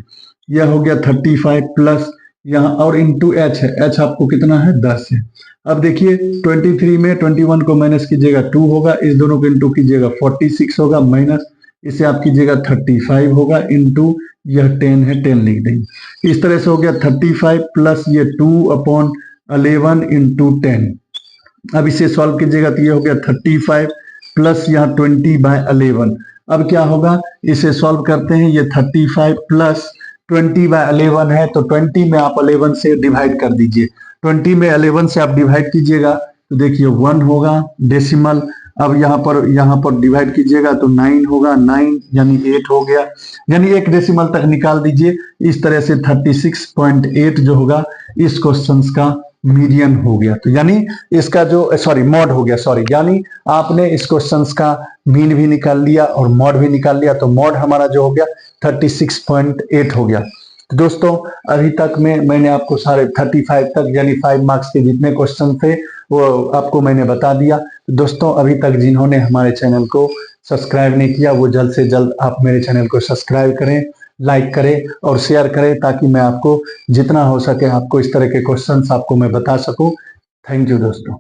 यह हो गया 35 प्लस यहाँ और इंटू एच है, एच आपको कितना है 10 है। अब देखिए 23 में 21 को माइनस कीजिएगा 2 होगा, इस दोनों को इंटू कीजिएगा 46 होगा, माइनस इसे आप कीजिएगा 35 होगा, इंटू यह 10 है 10 लिख देंगे। इस तरह से हो गया 35 प्लस ये 2/11 इंटू 10। अब इसे सॉल्व कीजिएगा तो ये हो गया 35 प्लस यहाँ 20/11। अब क्या होगा, इसे सॉल्व करते हैं, ये 35 प्लस 20/11 है, तो 20 में आप 11 से डिवाइड कर दीजिए, 20 में 11 से आप डिवाइड कीजिएगा तो देखिए 1 होगा डेसिमल। अब यहाँ पर डिवाइड कीजिएगा तो 9 होगा, 9 यानी 8 हो गया, यानी एक डेसिमल तक निकाल दीजिए। इस तरह से 36.8 जो होगा इस क्वेश्चन का मीडियन हो गया, तो यानी इसका जो मॉड हो गया, यानी आपने इस क्वेश्चन का मीन भी निकाल लिया और मॉड भी निकाल लिया, तो मॉड हमारा जो हो गया 36.8 हो गया। तो दोस्तों अभी तक मैंने आपको सारे 35 तक यानी 5 मार्क्स के जितने क्वेश्चन थे वो आपको मैंने बता दिया। तो दोस्तों अभी तक जिन्होंने हमारे चैनल को सब्सक्राइब नहीं किया वो जल्द से जल्द आप मेरे चैनल को सब्सक्राइब करें, लाइक करें और शेयर करें, ताकि मैं आपको जितना हो सके आपको इस तरह के क्वेश्चंस आपको मैं बता सकूं। थैंक यू दोस्तों।